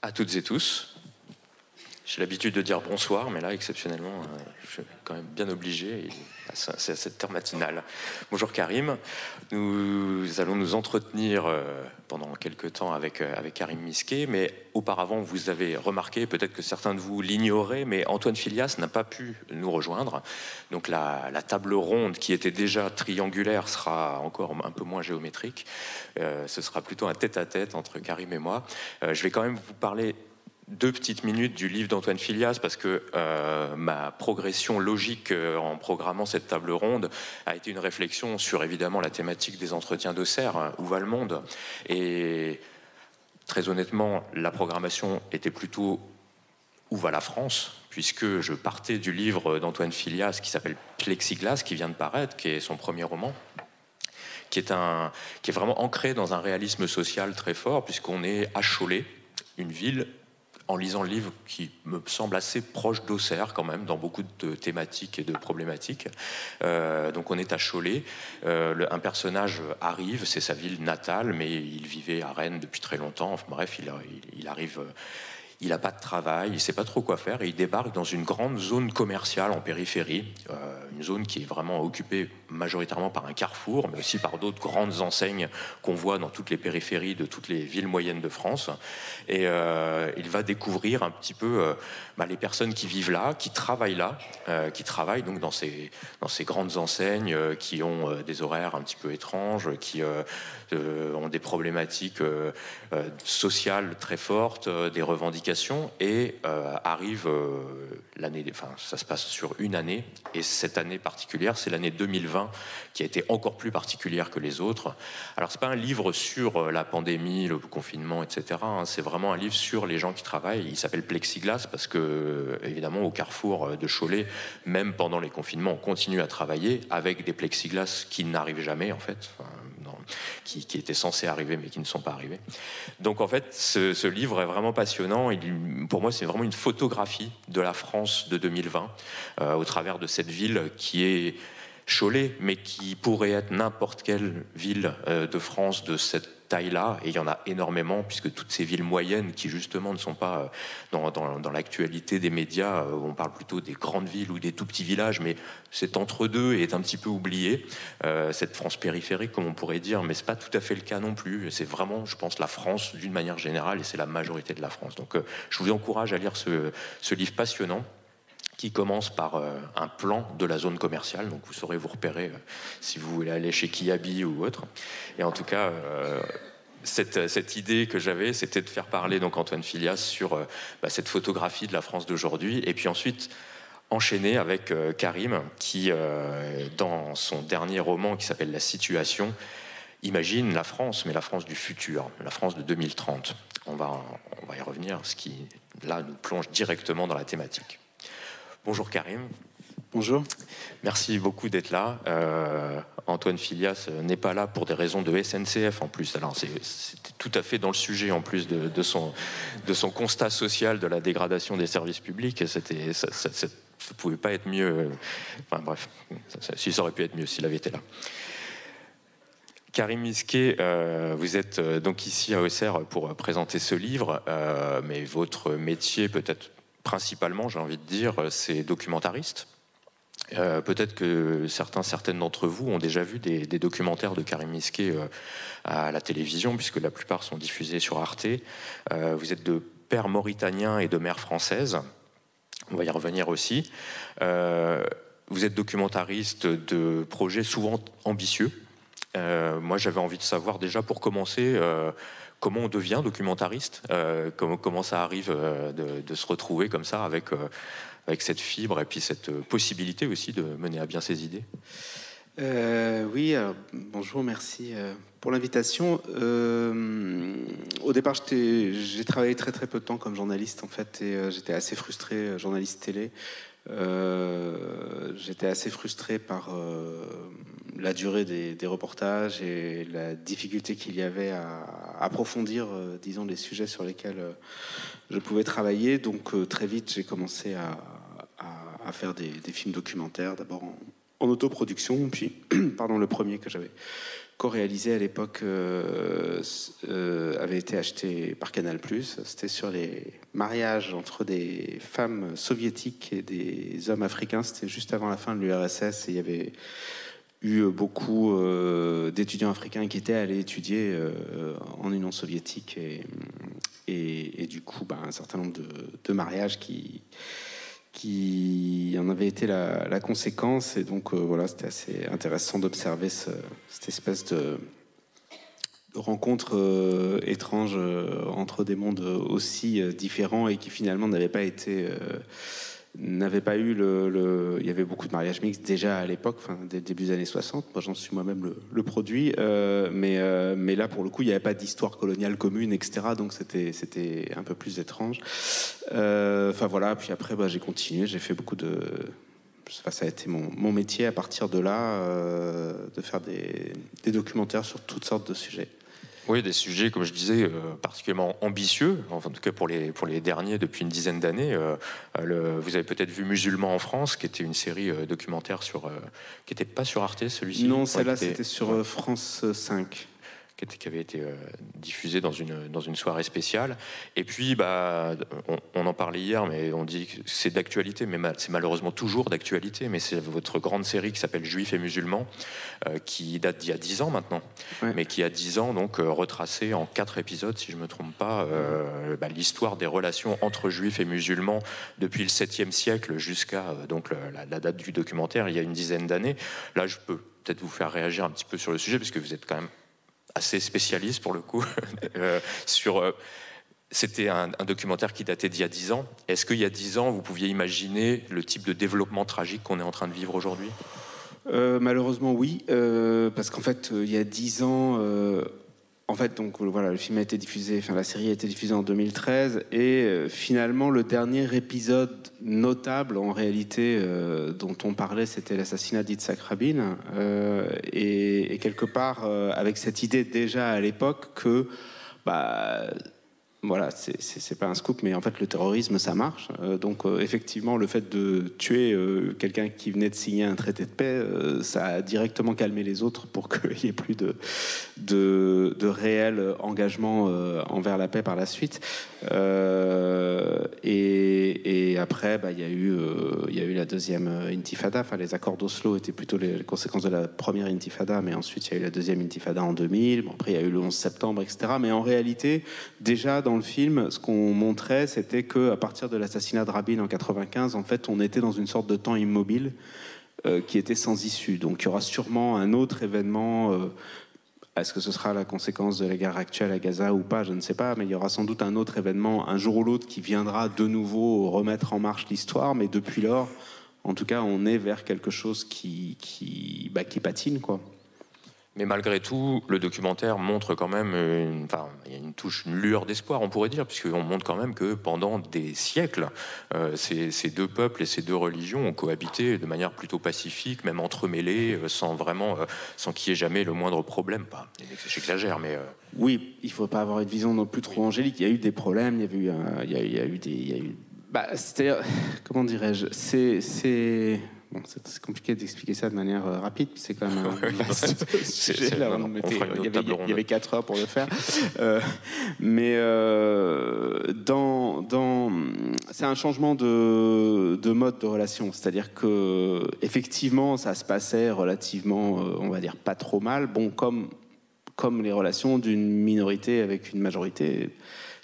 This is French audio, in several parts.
À toutes et tous. J'ai l'habitude de dire bonsoir, mais là, exceptionnellement, je suis quand même bien obligé. C'est à cette heure matinale. Bonjour Karim. Nous allons nous entretenir pendant quelques temps avec Karim Misquet, mais auparavant, vous avez remarqué, peut-être que certains de vous l'ignoraient, mais Antoine Filias n'a pas pu nous rejoindre. Donc la table ronde, qui était déjà triangulaire, sera encore un peu moins géométrique. Ce sera plutôt un tête-à-tête entre Karim et moi. Je vais quand même vous parler 2 petites minutes du livre d'Antoine Filias, parce que ma progression logique en programmant cette table ronde a été une réflexion sur évidemment la thématique des entretiens d'Auxerre, où va le monde. Et très honnêtement, la programmation était plutôt où va la France, puisque je partais du livre d'Antoine Filias qui s'appelle Plexiglas, qui vient de paraître, qui est son premier roman, qui est vraiment ancré dans un réalisme social très fort, puisqu'on est à Cholet, une ville, en lisant le livre, qui me semble assez proche d'Auxerre quand même, dans beaucoup de thématiques et de problématiques. Donc on est à Cholet, un personnage arrive, c'est sa ville natale, mais il vivait à Rennes depuis très longtemps. Enfin, bref, il arrive... Il n'a pas de travail, il ne sait pas trop quoi faire, et il débarque dans une grande zone commerciale en périphérie, une zone qui est vraiment occupée majoritairement par un carrefour, mais aussi par d'autres grandes enseignes qu'on voit dans toutes les périphéries de toutes les villes moyennes de France. Et il va découvrir un petit peu les personnes qui vivent là, qui travaillent là, qui travaillent donc dans ces grandes enseignes, qui ont des horaires un petit peu étranges, qui ont des problématiques sociales très fortes, des revendications, et arrive l'année, enfin ça se passe sur une année, et cette année particulière, c'est l'année 2020, qui a été encore plus particulière que les autres. Alors c'est pas un livre sur la pandémie, le confinement, etc. C'est vraiment un livre sur les gens qui travaillent. Il s'appelle Plexiglas parce que, évidemment, au carrefour de Cholet, même pendant les confinements, on continue à travailler avec des plexiglas qui n'arrivent jamais, en fait. Qui étaient censés arriver mais qui ne sont pas arrivés. Donc en fait, ce livre est vraiment passionnant. Pour moi, c'est vraiment une photographie de la France de 2020 au travers de cette ville qui est Cholet, mais qui pourrait être n'importe quelle ville de France de cette taille-là, et il y en a énormément, puisque toutes ces villes moyennes qui justement ne sont pas dans l'actualité des médias, on parle plutôt des grandes villes ou des tout petits villages, mais c'est entre deux et est un petit peu oublié, cette France périphérique comme on pourrait dire, mais c'est pas tout à fait le cas non plus. C'est vraiment, je pense, la France d'une manière générale, et c'est la majorité de la France. Donc je vous encourage à lire ce livre passionnant, qui commence par un plan de la zone commerciale, donc vous saurez vous repérer si vous voulez aller chez Kiabi ou autre. Et en tout cas, cette idée que j'avais, c'était de faire parler donc Antoine Filias sur cette photographie de la France d'aujourd'hui, et puis ensuite enchaîner avec Karim, qui, dans son dernier roman qui s'appelle La Situation, imagine la France, mais la France du futur, la France de 2030. On va y revenir, ce qui, là, nous plonge directement dans la thématique. Bonjour Karim. Bonjour. Merci beaucoup d'être là. Antoine Filias n'est pas là pour des raisons de SNCF en plus. Alors c'était tout à fait dans le sujet en plus de son constat social de la dégradation des services publics. Ça pouvait pas être mieux. Enfin bref, ça aurait pu être mieux s'il avait été là. Karim Misquet, vous êtes donc ici à Auxerre pour présenter ce livre, mais votre métier peut-être principalement, j'ai envie de dire, c'est documentariste. Peut-être que certaines d'entre vous ont déjà vu des documentaires de Karim Misquet à la télévision, puisque la plupart sont diffusés sur Arte. Vous êtes de père mauritanien et de mère française. On va y revenir aussi. Vous êtes documentariste de projets souvent ambitieux. Moi, j'avais envie de savoir déjà, pour commencer, comment on devient documentariste, comment ça arrive de se retrouver comme ça avec cette fibre et puis cette possibilité aussi de mener à bien ses idées. Oui, bonjour, merci pour l'invitation. Au départ, j'ai travaillé très peu de temps comme journaliste en fait, et j'étais assez frustré, journaliste télé. J'étais assez frustré par la durée des reportages et la difficulté qu'il y avait à approfondir, disons, les sujets sur lesquels je pouvais travailler. Donc très vite, j'ai commencé à faire des films documentaires, d'abord en autoproduction. Puis, pardon, le premier que j'avais co-réalisé à l'époque avait été acheté par Canal+. C'était sur les mariages entre des femmes soviétiques et des hommes africains. C'était juste avant la fin de l'URSS et il y avait eu beaucoup d'étudiants africains qui étaient allés étudier en Union soviétique et du coup un certain nombre de mariages qui en avait été la conséquence. Et donc voilà, c'était assez intéressant d'observer cette espèce de rencontre étrange entre des mondes aussi différents et qui finalement n'avaient pas eu il y avait beaucoup de mariages mixtes déjà à l'époque, des débuts des années 60. Moi, j'en suis moi-même le produit. Mais là, pour le coup, il n'y avait pas d'histoire coloniale commune, etc. Donc, c'était un peu plus étrange. Voilà. Puis après, j'ai continué. J'ai fait beaucoup de... ça a été mon métier à partir de là, de faire des documentaires sur toutes sortes de sujets. Oui, des sujets, comme je disais, particulièrement ambitieux, enfin, en tout cas pour les derniers depuis une dizaine d'années. Vous avez peut-être vu Musulmans en France, qui était une série documentaire qui n'était pas sur Arte, celui-ci. Non, celle-là, c'était sur France 5. Qui avait été diffusé dans une soirée spéciale. Et puis, on en parlait hier, mais on dit que c'est d'actualité, mais c'est malheureusement toujours d'actualité, mais c'est votre grande série qui s'appelle Juifs et musulmans, qui date d'il y a 10 ans maintenant, ouais. Mais qui a 10 ans, donc retracé en 4 épisodes, si je ne me trompe pas, l'histoire des relations entre juifs et musulmans depuis le 7e siècle jusqu'à la date du documentaire, il y a une dizaine d'années. Là, je peux peut-être vous faire réagir un petit peu sur le sujet, parce que vous êtes quand même assez spécialiste pour le coup c'était un documentaire qui datait d'il y a 10 ans. Est-ce qu'il y a 10 ans, vous pouviez imaginer le type de développement tragique qu'on est en train de vivre aujourd'hui ? Malheureusement, oui. Parce qu'en fait, il y a 10 ans... le film a été diffusé, la série a été diffusée en 2013, et finalement, le dernier épisode notable, en réalité, dont on parlait, c'était l'assassinat d'Yitzhak Rabin, et quelque part, avec cette idée déjà à l'époque que, c'est pas un scoop, mais en fait, le terrorisme, ça marche. Donc, effectivement, le fait de tuer quelqu'un qui venait de signer un traité de paix, ça a directement calmé les autres pour qu'il n'y ait plus de réel engagement envers la paix par la suite. Et après, il y a eu la deuxième intifada. Les accords d'Oslo étaient plutôt les conséquences de la première intifada, mais ensuite, il y a eu la deuxième intifada en 2000. Après, il y a eu le 11 septembre, etc. Mais en réalité, déjà, dans le film, ce qu'on montrait, c'était qu'à partir de l'assassinat de Rabin en 95, en fait, on était dans une sorte de temps immobile qui était sans issue. Donc, il y aura sûrement un autre événement. Est-ce que ce sera la conséquence de la guerre actuelle à Gaza ou pas, je ne sais pas, mais il y aura sans doute un autre événement, un jour ou l'autre, qui viendra de nouveau remettre en marche l'histoire. Mais depuis lors, en tout cas, on est vers quelque chose qui patine, quoi. Mais malgré tout, le documentaire montre quand même il y a une lueur d'espoir, on pourrait dire, puisqu'on montre quand même que pendant des siècles, ces deux peuples et ces deux religions ont cohabité de manière plutôt pacifique, même entremêlées, sans qu'il y ait jamais le moindre problème. J'exagère, mais... Oui, il ne faut pas avoir une vision non plus trop angélique. Il y a eu des problèmes, il y a eu des... c'est-à-dire, comment dirais-je, c'est compliqué d'expliquer ça de manière rapide. C'est quand même un vaste sujet. Il y avait 4 heures pour le faire. C'est un changement de mode de relation. C'est-à-dire que effectivement, ça se passait relativement, on va dire, pas trop mal. Bon, comme les relations d'une minorité avec une majorité.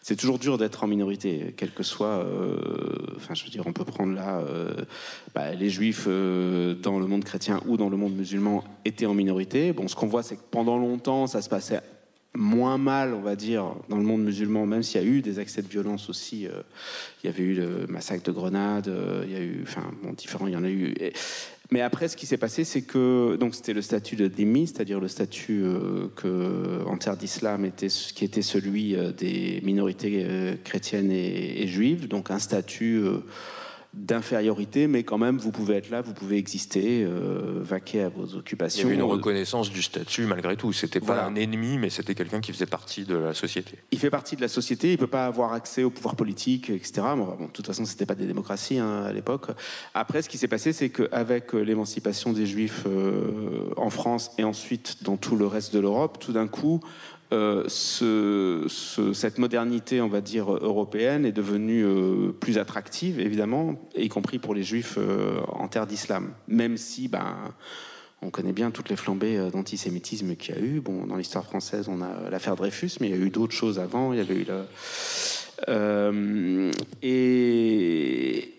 C'est toujours dur d'être en minorité, quel que soit... on peut prendre là... les juifs dans le monde chrétien ou dans le monde musulman étaient en minorité. Bon, ce qu'on voit, c'est que pendant longtemps, ça se passait moins mal, on va dire, dans le monde musulman, même s'il y a eu des accès de violence aussi. Il y avait eu le massacre de Grenade, il y a eu... il y en a eu... Mais après, ce qui s'est passé, c'est que donc c'était le statut de dhimmi, c'est-à-dire le statut en terre d'islam qui était celui des minorités chrétiennes et juives, donc un statut d'infériorité, mais quand même, vous pouvez être là, vous pouvez exister, vaquer à vos occupations. Il y avait une reconnaissance du statut malgré tout. C'était pas Voilà. un ennemi, mais c'était quelqu'un qui faisait partie de la société. Il fait partie de la société, il ne peut pas avoir accès au pouvoir politique, etc. Bon, de toute façon, ce n'était pas des démocraties à l'époque. Après, ce qui s'est passé, c'est qu'avec l'émancipation des Juifs en France et ensuite dans tout le reste de l'Europe, tout d'un coup, cette modernité, on va dire, européenne est devenue plus attractive, évidemment, y compris pour les Juifs en terre d'islam. Même si, on connaît bien toutes les flambées d'antisémitisme qu'il y a eu. Bon, dans l'histoire française, on a l'affaire Dreyfus, mais il y a eu d'autres choses avant. Il y avait eu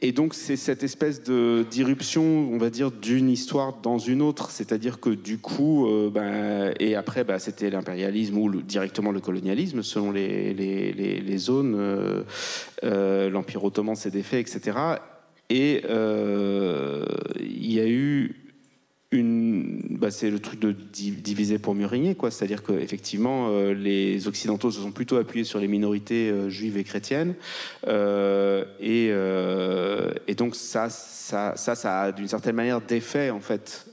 et donc c'est cette espèce d'irruption, on va dire, d'une histoire dans une autre, c'est-à-dire que du coup, et après, c'était l'impérialisme ou directement le colonialisme selon les zones. L'Empire ottoman s'est défait, etc. Et il y a eu c'est le truc de diviser pour mieux régner, quoi. C'est-à-dire qu'effectivement, les Occidentaux se sont plutôt appuyés sur les minorités juives et chrétiennes. Et donc ça a d'une certaine manière défait, en fait.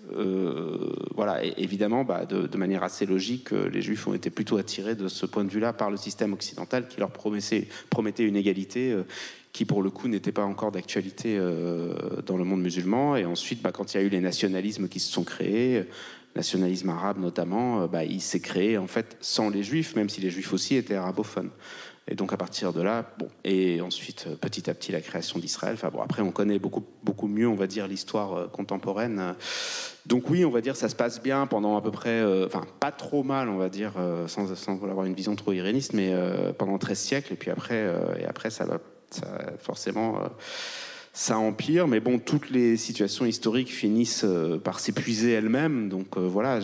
Voilà, et évidemment, de manière assez logique, les Juifs ont été plutôt attirés de ce point de vue-là par le système occidental qui leur promettait une égalité qui pour le coup n'était pas encore d'actualité dans le monde musulman. Et ensuite, quand il y a eu les nationalismes qui se sont créés, nationalisme arabe notamment, il s'est créé en fait sans les Juifs, même si les Juifs aussi étaient arabophones. Et donc à partir de là, et ensuite petit à petit la création d'Israël. Après on connaît beaucoup mieux, on va dire, l'histoire contemporaine. Donc oui, on va dire ça se passe bien pendant à peu près, pas trop mal, on va dire, sans avoir une vision trop iréniste, mais pendant 13 siècles. Et puis après ça forcément ça empire, mais bon, toutes les situations historiques finissent par s'épuiser elles-mêmes. Donc voilà,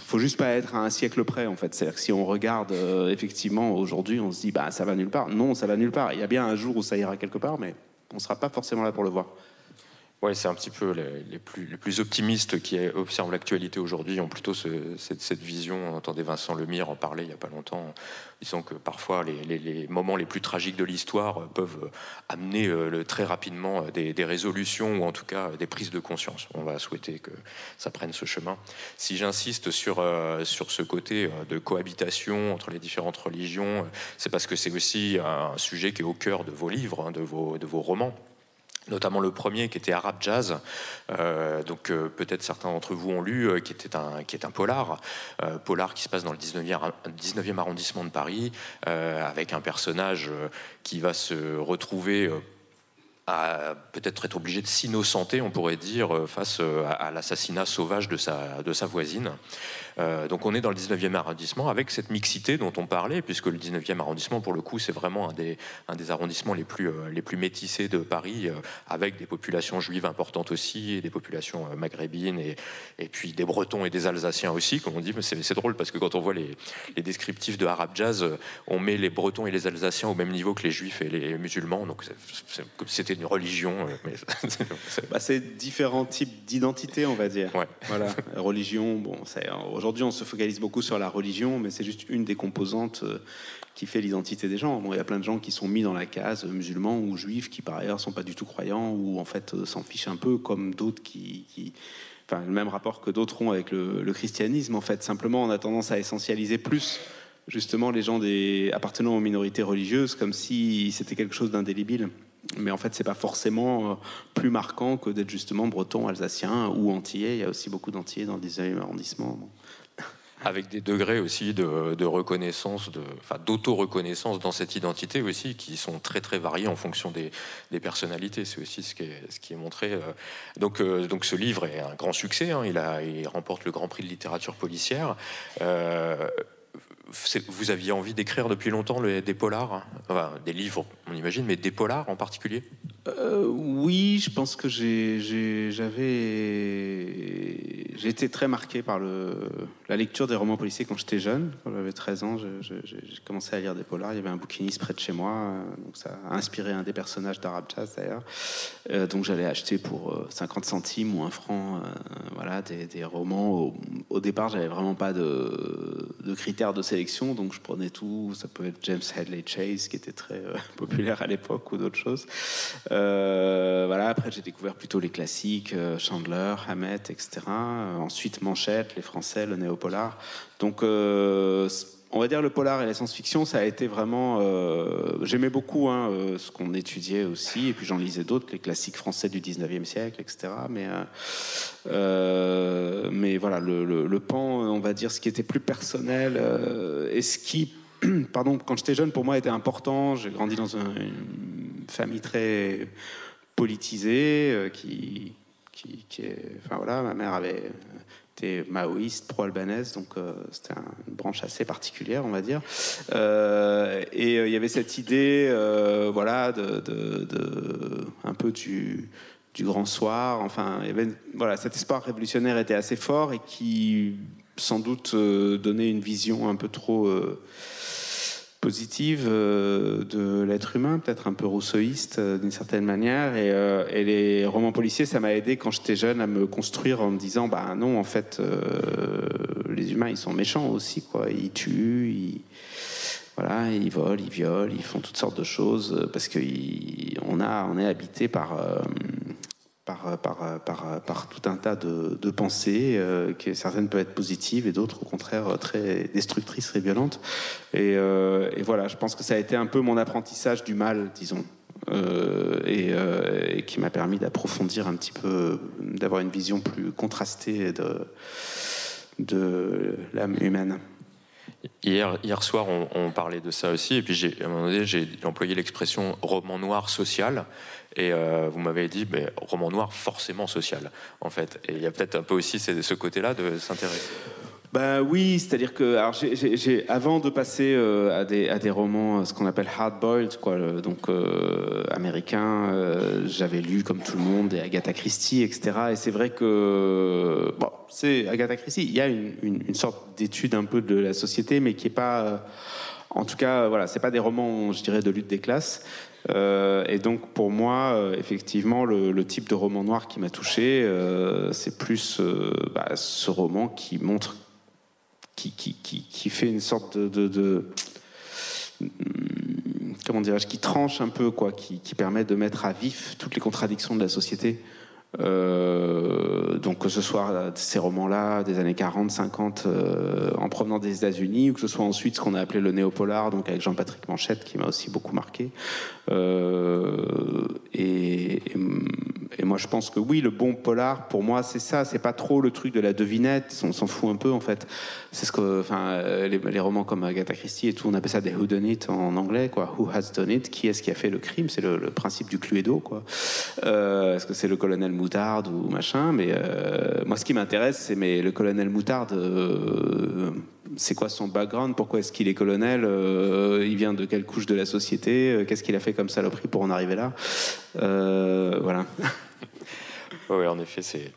faut juste pas être à un siècle près, en fait. C'est-à-dire que si on regarde effectivement aujourd'hui, on se dit ça va nulle part. Non, ça va nulle part. Il y a bien un jour où ça ira quelque part, mais on sera pas forcément là pour le voir. Ouais, c'est un petit peu les plus optimistes qui observent l'actualité aujourd'hui ont plutôt cette vision. On entendait Vincent Lemire en parler il n'y a pas longtemps, disant que parfois les moments les plus tragiques de l'histoire peuvent amener très rapidement des résolutions ou en tout cas des prises de conscience. On va souhaiter que ça prenne ce chemin. Si j'insiste sur ce côté de cohabitation entre les différentes religions, c'est parce que c'est aussi un sujet qui est au cœur de vos livres, de vos romans. Notamment le premier qui était Arab Jazz, peut-être certains d'entre vous ont lu, qui est un polar qui se passe dans le 19e arrondissement de Paris, avec un personnage qui va se retrouver à peut-être être obligé de s'innocenter, on pourrait dire, face à l'assassinat sauvage de sa voisine. Donc on est dans le 19e arrondissement avec cette mixité dont on parlait, puisque le 19e arrondissement, pour le coup, c'est vraiment un des arrondissements les plus métissés de Paris, avec des populations juives importantes aussi, et des populations maghrébines, et puis des Bretons et des Alsaciens aussi, comme on dit. Mais c'est drôle, parce que quand on voit les descriptifs de Arab Jazz, on met les Bretons et les Alsaciens au même niveau que les Juifs et les musulmans, donc c'est comme si c'était une religion. Mais c'est différents types d'identités, on va dire. Ouais. Voilà, religion, aujourd'hui, on se focalise beaucoup sur la religion, mais c'est juste une des composantes qui fait l'identité des gens. Il y a plein de gens qui sont mis dans la case musulmans ou juifs, qui par ailleurs sont pas du tout croyants, ou en fait s'en fichent un peu, comme d'autres le même rapport que d'autres ont avec le christianisme. En fait, simplement, on a tendance à essentialiser plus justement les gens appartenant aux minorités religieuses, comme si c'était quelque chose d'indélébile. Mais en fait, c'est pas forcément plus marquant que d'être justement breton, alsacien ou antillais. Il y a aussi beaucoup d'antillais dans le 19e arrondissement. Avec des degrés aussi de reconnaissance, d'auto-reconnaissance dans cette identité aussi, qui sont très très variés en fonction des personnalités. C'est aussi ce qui est montré. Donc ce livre est un grand succès. Il remporte le Grand Prix de littérature policière. Vous aviez envie d'écrire depuis longtemps des polars, des livres, on imagine, mais des polars en particulier? Oui, je pense que j'ai été très marqué par la lecture des romans policiers quand j'étais jeune. Quand j'avais 13 ans, j'ai commencé à lire des polars. Il y avait un bouquiniste près de chez moi, donc ça a inspiré un des personnages d'Arab Jazz d'ailleurs. Donc j'allais acheter pour 50 centimes ou 1 franc des romans. Au départ, j'avais vraiment pas de critères de sélection, donc je prenais tout. Ça peut être James Hadley Chase, qui était très populaire à l'époque, ou d'autres choses. Voilà, après j'ai découvert plutôt les classiques, Chandler, Hammett, etc. Ensuite Manchette, les Français, le néo-polar. Donc on va dire le polar et la science-fiction, ça a été vraiment... J'aimais beaucoup ce qu'on étudiait aussi, et puis j'en lisais d'autres, les classiques français du 19e siècle, etc. Mais voilà, le pan, on va dire, ce qui était plus personnel, et ce qui, pardon, quand j'étais jeune, pour moi, était important. J'ai grandi dans une famille très politisée, enfin voilà, ma mère avait... était maoïste, pro-albanaise, donc c'était une branche assez particulière, on va dire. Et il y avait cette idée, voilà, un peu du grand soir. Enfin, il y avait, voilà, cet espoir révolutionnaire était assez fort et qui, sans doute, donnait une vision un peu trop positive de l'être humain, peut-être un peu rousseauiste d'une certaine manière, et les romans policiers, ça m'a aidé quand j'étais jeune à me construire en me disant bah non, en fait les humains ils sont méchants aussi, quoi. Ils tuent, voilà, ils volent, ils violent, ils font toutes sortes de choses parce que on est habité par tout un tas de pensées, que certaines peuvent être positives et d'autres au contraire très destructrices et violentes. Et voilà, je pense que ça a été un peu mon apprentissage du mal, disons, et qui m'a permis d'approfondir un petit peu, d'avoir une vision plus contrastée de l'âme humaine. Hier soir, on parlait de ça aussi, et puis à un moment donné, j'ai employé l'expression roman noir social, et vous m'avez dit, mais roman noir forcément social, en fait. Et il y a peut-être un peu aussi ce côté-là de s'intéresser. Ben oui, c'est-à-dire que alors avant de passer à des romans, ce qu'on appelle hard-boiled, quoi, donc américains, j'avais lu comme tout le monde des Agatha Christie, etc. Et c'est vrai que bon, c'est Agatha Christie. Il y a une sorte d'étude un peu de la société, mais qui est pas, en tout cas, voilà, c'est pas des romans, je dirais, de lutte des classes. Et donc pour moi, effectivement, le type de roman noir qui m'a touché, c'est plus ce roman qui montre, qui fait une sorte de comment dirais-je, qui tranche un peu, quoi, qui permet de mettre à vif toutes les contradictions de la société. Donc que ce soit ces romans-là des années 40, 50 en provenant des États-Unis, ou que ce soit ensuite ce qu'on a appelé le néo-polar, donc avec Jean-Patrick Manchette, qui m'a aussi beaucoup marqué. Et moi je pense que oui, le bon polar pour moi c'est ça, c'est pas trop le truc de la devinette, on s'en fout un peu en fait. C'est ce que, enfin, les romans comme Agatha Christie et tout, on appelle ça des whodunit en anglais, quoi. Who has done it? Qui est-ce qui a fait le crime? C'est le principe du Cluedo, quoi. Est-ce que c'est le colonel Moutarde ou machin? Mais moi ce qui m'intéresse, c'est le colonel Moutarde. C'est quoi son background? Pourquoi est-ce qu'il est colonel? Il vient de quelle couche de la société? Qu'est-ce qu'il a fait comme saloperie pour en arriver là? Voilà. Oui, en effet, c'est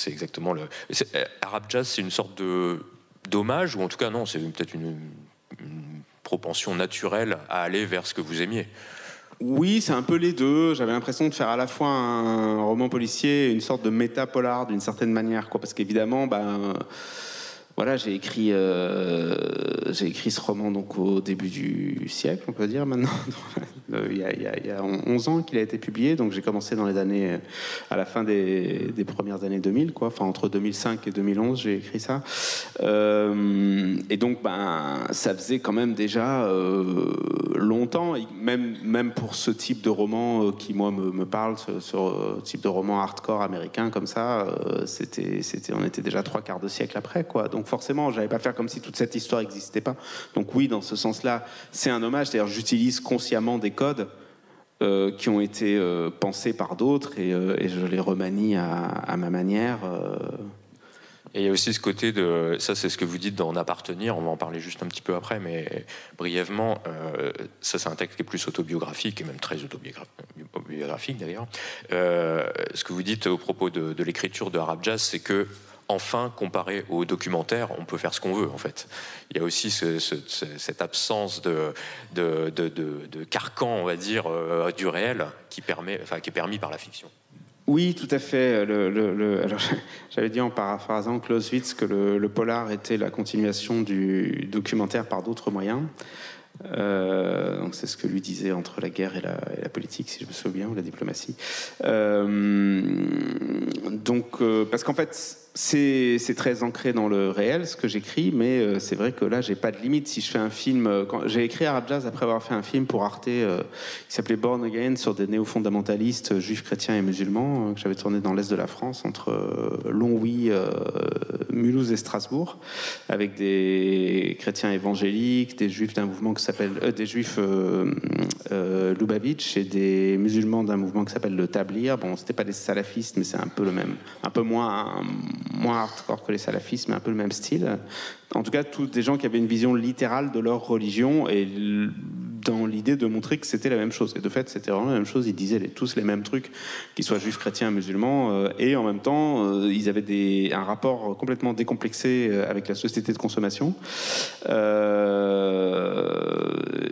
exactement Arab Jazz, c'est une sorte d'hommage, ou en tout cas non, c'est peut-être une propension naturelle à aller vers ce que vous aimiez. Oui, c'est un peu les deux. J'avais l'impression de faire à la fois un roman policier et une sorte de méta-polar d'une certaine manière, quoi, parce qu'évidemment, voilà, j'ai écrit ce roman donc au début du siècle, on peut dire maintenant. Il y a 11 ans qu'il a été publié, donc j'ai commencé dans les années, à la fin des premières années 2000, quoi. Enfin, entre 2005 et 2011, j'ai écrit ça. Et donc, ça faisait quand même déjà longtemps, même pour ce type de roman qui, moi, me parle, ce type de roman hardcore américain comme ça, on était déjà 3/4 de siècle après, quoi. Donc forcément, j'allais pas faire comme si toute cette histoire n'existait pas. Donc oui, dans ce sens-là, c'est un hommage. C'est-à-dire, j'utilise consciemment des codes qui ont été pensés par d'autres et je les remanie à ma manière. Et il y a aussi ce côté ça c'est ce que vous dites d'en appartenir, on va en parler juste un petit peu après, mais brièvement, ça c'est un texte qui est plus autobiographique, et même très autobiographique d'ailleurs. Ce que vous dites au propos de l'écriture de Arab Jazz, c'est que enfin, comparé au documentaire, on peut faire ce qu'on veut, en fait. Il y a aussi cette absence de carcan, on va dire, du réel, qui est permis par la fiction. Oui, tout à fait. Alors, j'avais dit en paraphrasant Clausewitz que le polar était la continuation du documentaire par d'autres moyens. Donc c'est ce que lui disait entre la guerre et la politique, si je me souviens, ou la diplomatie. Parce qu'en fait, c'est très ancré dans le réel, ce que j'écris, mais c'est vrai que là, j'ai pas de limite. Si je fais un film... J'ai écrit Arab Jazz après avoir fait un film pour Arte qui s'appelait Born Again, sur des néo-fondamentalistes juifs, chrétiens et musulmans, que j'avais tourné dans l'est de la France, entre Longwy, Mulhouse et Strasbourg, avec des chrétiens évangéliques, des juifs d'un mouvement qui s'appelle... des juifs Lubavitch et des musulmans d'un mouvement qui s'appelle le Tablir. Bon, c'était pas des salafistes, mais c'est un peu le même... Un peu moins hardcore que les salafistes, mais un peu le même style. En tout cas, tous des gens qui avaient une vision littérale de leur religion et dans l'idée de montrer que c'était la même chose. Et de fait, c'était vraiment la même chose. Ils disaient tous les mêmes trucs, qu'ils soient juifs, chrétiens, musulmans, et en même temps, ils avaient un rapport complètement décomplexé avec la société de consommation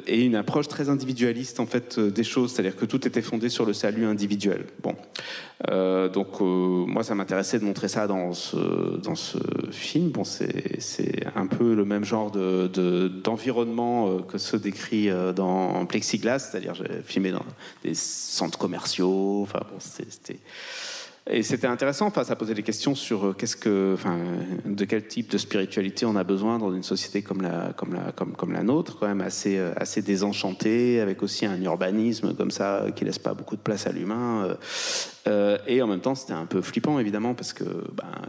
et une approche très individualiste en fait des choses, c'est-à-dire que tout était fondé sur le salut individuel. Bon, moi, ça m'intéressait de montrer ça dans ce film. Bon, c'est un peu le même genre d'environnement que ceux décrits dans Plexiglas, c'est-à-dire j'ai filmé dans des centres commerciaux. Enfin bon, et c'était intéressant. Enfin, ça posait des questions sur de quel type de spiritualité on a besoin dans une société comme la nôtre, quand même assez désenchantée, avec aussi un urbanisme comme ça qui laisse pas beaucoup de place à l'humain. Et en même temps, c'était un peu flippant, évidemment, parce que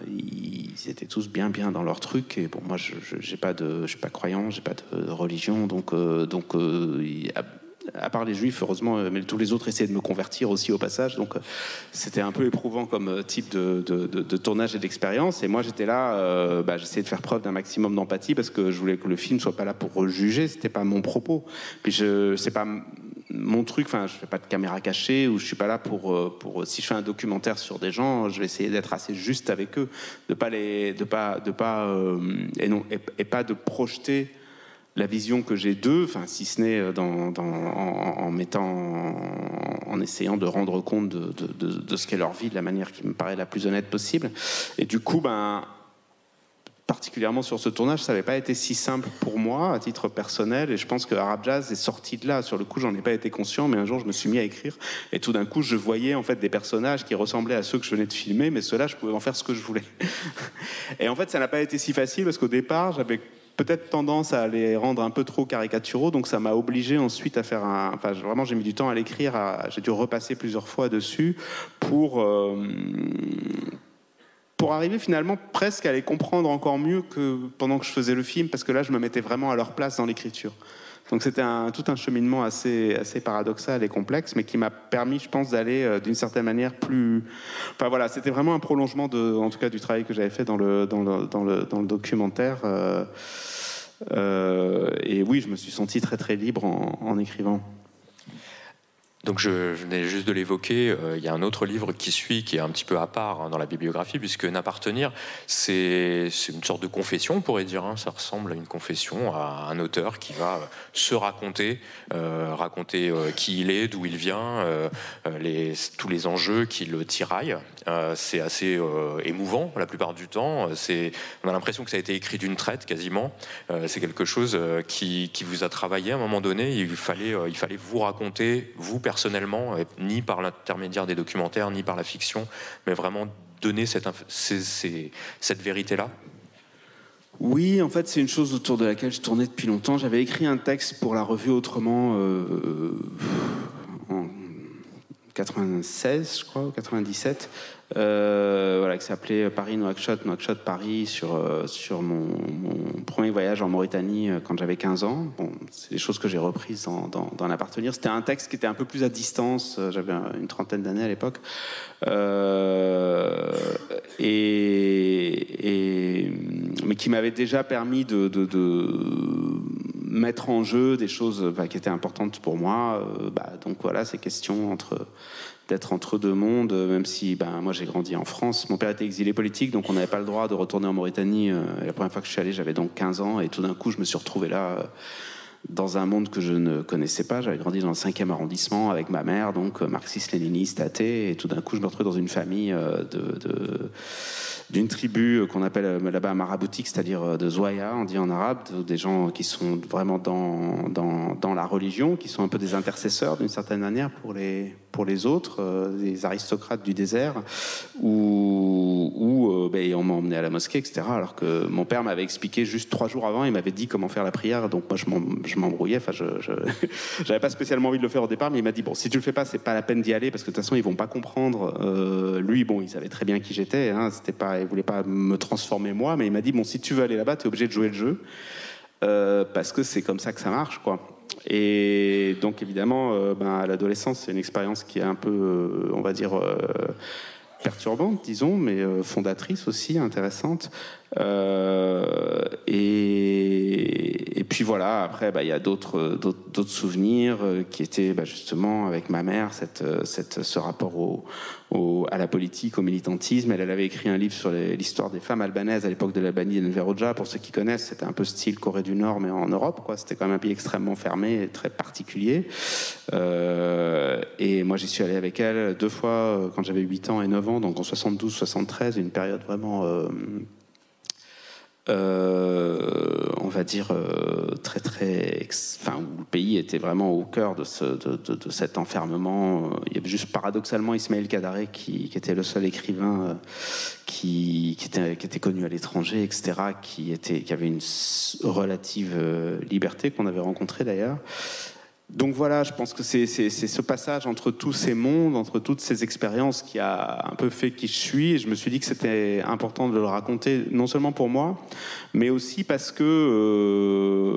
ils étaient tous bien dans leur truc. Et bon, moi, je suis pas croyant, j'ai pas de religion, donc à part les juifs, heureusement, mais tous les autres essayaient de me convertir aussi au passage. Donc, c'était un peu éprouvant comme type de tournage et d'expérience. Et moi, j'étais là, j'essayais de faire preuve d'un maximum d'empathie parce que je voulais que le film soit pas là pour juger. C'était pas mon propos. Puis c'est pas mon truc. Enfin, je fais pas de caméra cachée ou je suis pas là pour si je fais un documentaire sur des gens, je vais essayer d'être assez juste avec eux, de pas de projeter la vision que j'ai d'eux, enfin, si ce n'est en essayant de rendre compte de ce qu'est leur vie de la manière qui me paraît la plus honnête possible. Et du coup, particulièrement sur ce tournage, ça n'avait pas été si simple pour moi à titre personnel, et je pense que Arab Jazz est sorti de là. Sur le coup, j'en ai pas été conscient, mais un jour je me suis mis à écrire et tout d'un coup je voyais en fait des personnages qui ressemblaient à ceux que je venais de filmer, mais ceux-là je pouvais en faire ce que je voulais. Et en fait ça n'a pas été si facile parce qu'au départ j'avais peut-être tendance à les rendre un peu trop caricaturaux, donc ça m'a obligé ensuite à faire vraiment j'ai mis du temps à l'écrire, j'ai dû repasser plusieurs fois dessus pour arriver finalement presque à les comprendre encore mieux que pendant que je faisais le film, parce que là je me mettais vraiment à leur place dans l'écriture. Donc c'était tout un cheminement assez paradoxal et complexe, mais qui m'a permis, je pense, d'aller d'une certaine manière plus... Enfin voilà, c'était vraiment un prolongement en tout cas du travail que j'avais fait dans le documentaire. Et oui, je me suis senti très très libre en écrivant. Donc je venais juste de l'évoquer, il y a un autre livre qui suit, qui est un petit peu à part dans la bibliographie, puisque N'appartenir, c'est une sorte de confession, on pourrait dire. Ça ressemble à une confession, à un auteur qui va se raconter qui il est, d'où il vient, tous les enjeux qui le tiraillent. C'est assez émouvant la plupart du temps. On a l'impression que ça a été écrit d'une traite quasiment. C'est quelque chose qui vous a travaillé à un moment donné. Il fallait vous raconter, vous personnellement, ni par l'intermédiaire des documentaires, ni par la fiction, mais vraiment donner cette vérité-là. Oui, en fait, c'est une chose autour de laquelle je tournais depuis longtemps. J'avais écrit un texte pour la revue Autrement en 96, je crois, ou 97, qui s'appelait Paris Nouakchott, Nouakchott Paris, sur mon premier voyage en Mauritanie quand j'avais 15 ans. Bon, c'est des choses que j'ai reprises dans N'appartenir. C'était un texte qui était un peu plus à distance. J'avais une trentaine d'années à l'époque. Mais qui m'avait déjà permis de mettre en jeu des choses qui étaient importantes pour moi. Donc voilà, ces questions d'être entre deux mondes, même si moi j'ai grandi en France. Mon père était exilé politique, donc on n'avait pas le droit de retourner en Mauritanie. La première fois que je suis allé, j'avais donc 15 ans, et tout d'un coup je me suis retrouvé là dans un monde que je ne connaissais pas. J'avais grandi dans le 5e arrondissement avec ma mère, donc marxiste-léniniste, athée, et tout d'un coup je me retrouvais dans une famille d'une tribu qu'on appelle là-bas maraboutique, c'est-à-dire de Zouaya, on dit en arabe, des gens qui sont vraiment dans la religion, qui sont un peu des intercesseurs d'une certaine manière pour les autres, des aristocrates du désert, où on m'a emmené à la mosquée, etc. Alors que mon père m'avait expliqué juste 3 jours avant, il m'avait dit comment faire la prière, donc moi je m'embrouillais, enfin j'avais pas spécialement envie de le faire au départ, mais il m'a dit bon, si tu le fais pas, c'est pas la peine d'y aller parce que de toute façon ils vont pas comprendre. Lui, bon, il savait très bien qui j'étais, hein, il voulait pas me transformer moi, mais il m'a dit bon, si tu veux aller là-bas, tu es obligé de jouer le jeu parce que c'est comme ça que ça marche, quoi. Et donc évidemment, à l'adolescence, c'est une expérience qui est un peu, on va dire, perturbante, disons, mais fondatrice aussi, intéressante. Et puis voilà, après, il y a d'autres souvenirs qui étaient justement avec ma mère, ce rapport à la politique, au militantisme. Elle avait écrit un livre sur l'histoire des femmes albanaises à l'époque de l'Albanie et de Enver Hoxha. Pour ceux qui connaissent, c'était un peu style Corée du Nord, mais en Europe, quoi. C'était quand même un pays extrêmement fermé et très particulier. Et moi, j'y suis allé avec elle 2 fois quand j'avais 8 ans et 9 ans, donc en 72-73, une période vraiment... on va dire où le pays était vraiment au cœur de cet enfermement. Il y avait juste paradoxalement Ismaël Kadare qui était le seul écrivain qui était connu à l'étranger, etc., qui avait une relative liberté, qu'on avait rencontré d'ailleurs. Donc voilà, je pense que c'est ce passage entre tous ces mondes, entre toutes ces expériences qui a un peu fait qui je suis. Et je me suis dit que c'était important de le raconter, non seulement pour moi, mais aussi parce que,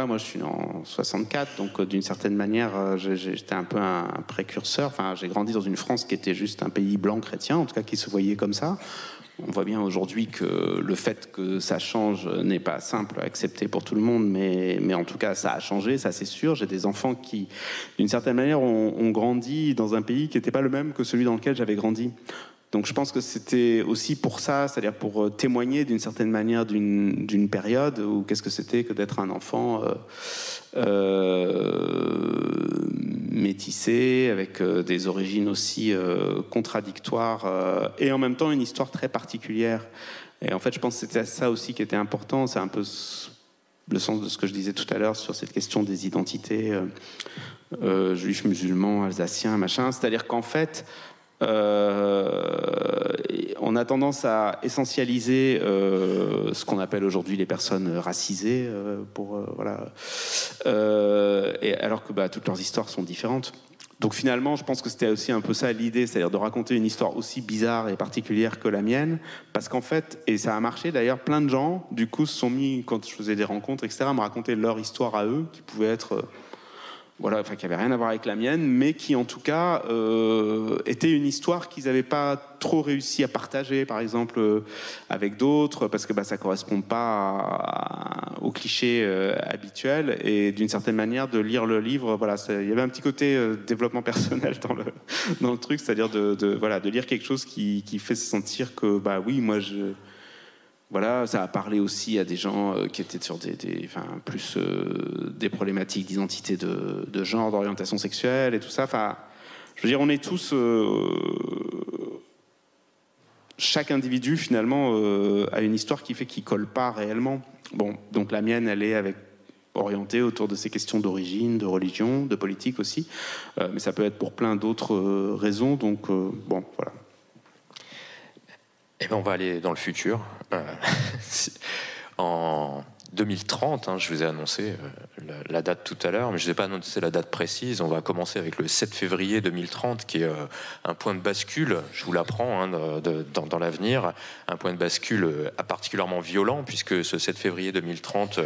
moi je suis en 64, donc d'une certaine manière, j'étais un peu un précurseur. Enfin, j'ai grandi dans une France qui était juste un pays blanc chrétien, en tout cas qui se voyait comme ça. On voit bien aujourd'hui que le fait que ça change n'est pas simple à accepter pour tout le monde, mais en tout cas, ça a changé, ça c'est sûr. J'ai des enfants qui, d'une certaine manière, ont grandi dans un pays qui n'était pas le même que celui dans lequel j'avais grandi. Donc je pense que c'était aussi pour ça, c'est-à-dire pour témoigner d'une certaine manière d'une période où qu'est-ce que c'était que d'être un enfant métissé, avec des origines aussi contradictoires et en même temps une histoire très particulière. Et en fait, je pense que c'était ça aussi qui était important. C'est un peu le sens de ce que je disais tout à l'heure sur cette question des identités juifs, musulmans, alsaciens, machin. C'est-à-dire qu'en fait, on a tendance à essentialiser ce qu'on appelle aujourd'hui les personnes racisées, et alors que toutes leurs histoires sont différentes. Donc finalement, je pense que c'était aussi un peu ça l'idée, c'est-à-dire de raconter une histoire aussi bizarre et particulière que la mienne, parce qu'en fait, et ça a marché d'ailleurs, plein de gens, du coup, se sont mis, quand je faisais des rencontres, etc., à me raconter leur histoire à eux, qui pouvait être... qui n'avait rien à voir avec la mienne, mais qui en tout cas était une histoire qu'ils n'avaient pas trop réussi à partager, par exemple avec d'autres, parce que ça correspond pas aux clichés habituels. Et d'une certaine manière, de lire le livre, il y avait un petit côté développement personnel dans le truc, c'est-à-dire de lire quelque chose qui fait se sentir que oui, moi je... Voilà, ça a parlé aussi à des gens qui étaient sur plus des problématiques d'identité de genre, d'orientation sexuelle et tout ça. Enfin, je veux dire, on est tous... chaque individu, finalement, a une histoire qui fait qu'il ne colle pas réellement. Bon, donc la mienne, elle est orientée autour de ces questions d'origine, de religion, de politique aussi. Mais ça peut être pour plein d'autres raisons. Donc, voilà. Eh bien, on va aller dans le futur. En 2030, je vous ai annoncé la date tout à l'heure, mais je ne vous ai pas annoncé la date précise. On va commencer avec le 7 février 2030, qui est un point de bascule, je vous l'apprends, dans l'avenir, un point de bascule particulièrement violent, puisque ce 7 février 2030...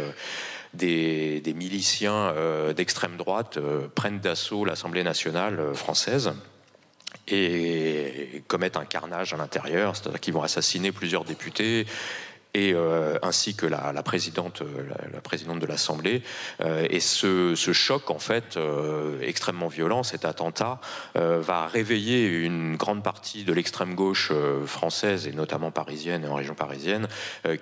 Des miliciens d'extrême droite prennent d'assaut l'Assemblée nationale française et commettent un carnage à l'intérieur, c'est-à-dire qu'ils vont assassiner plusieurs députés et ainsi que la présidente de l'Assemblée. Et ce choc, en fait, extrêmement violent, cet attentat, va réveiller une grande partie de l'extrême gauche française, et notamment parisienne et en région parisienne,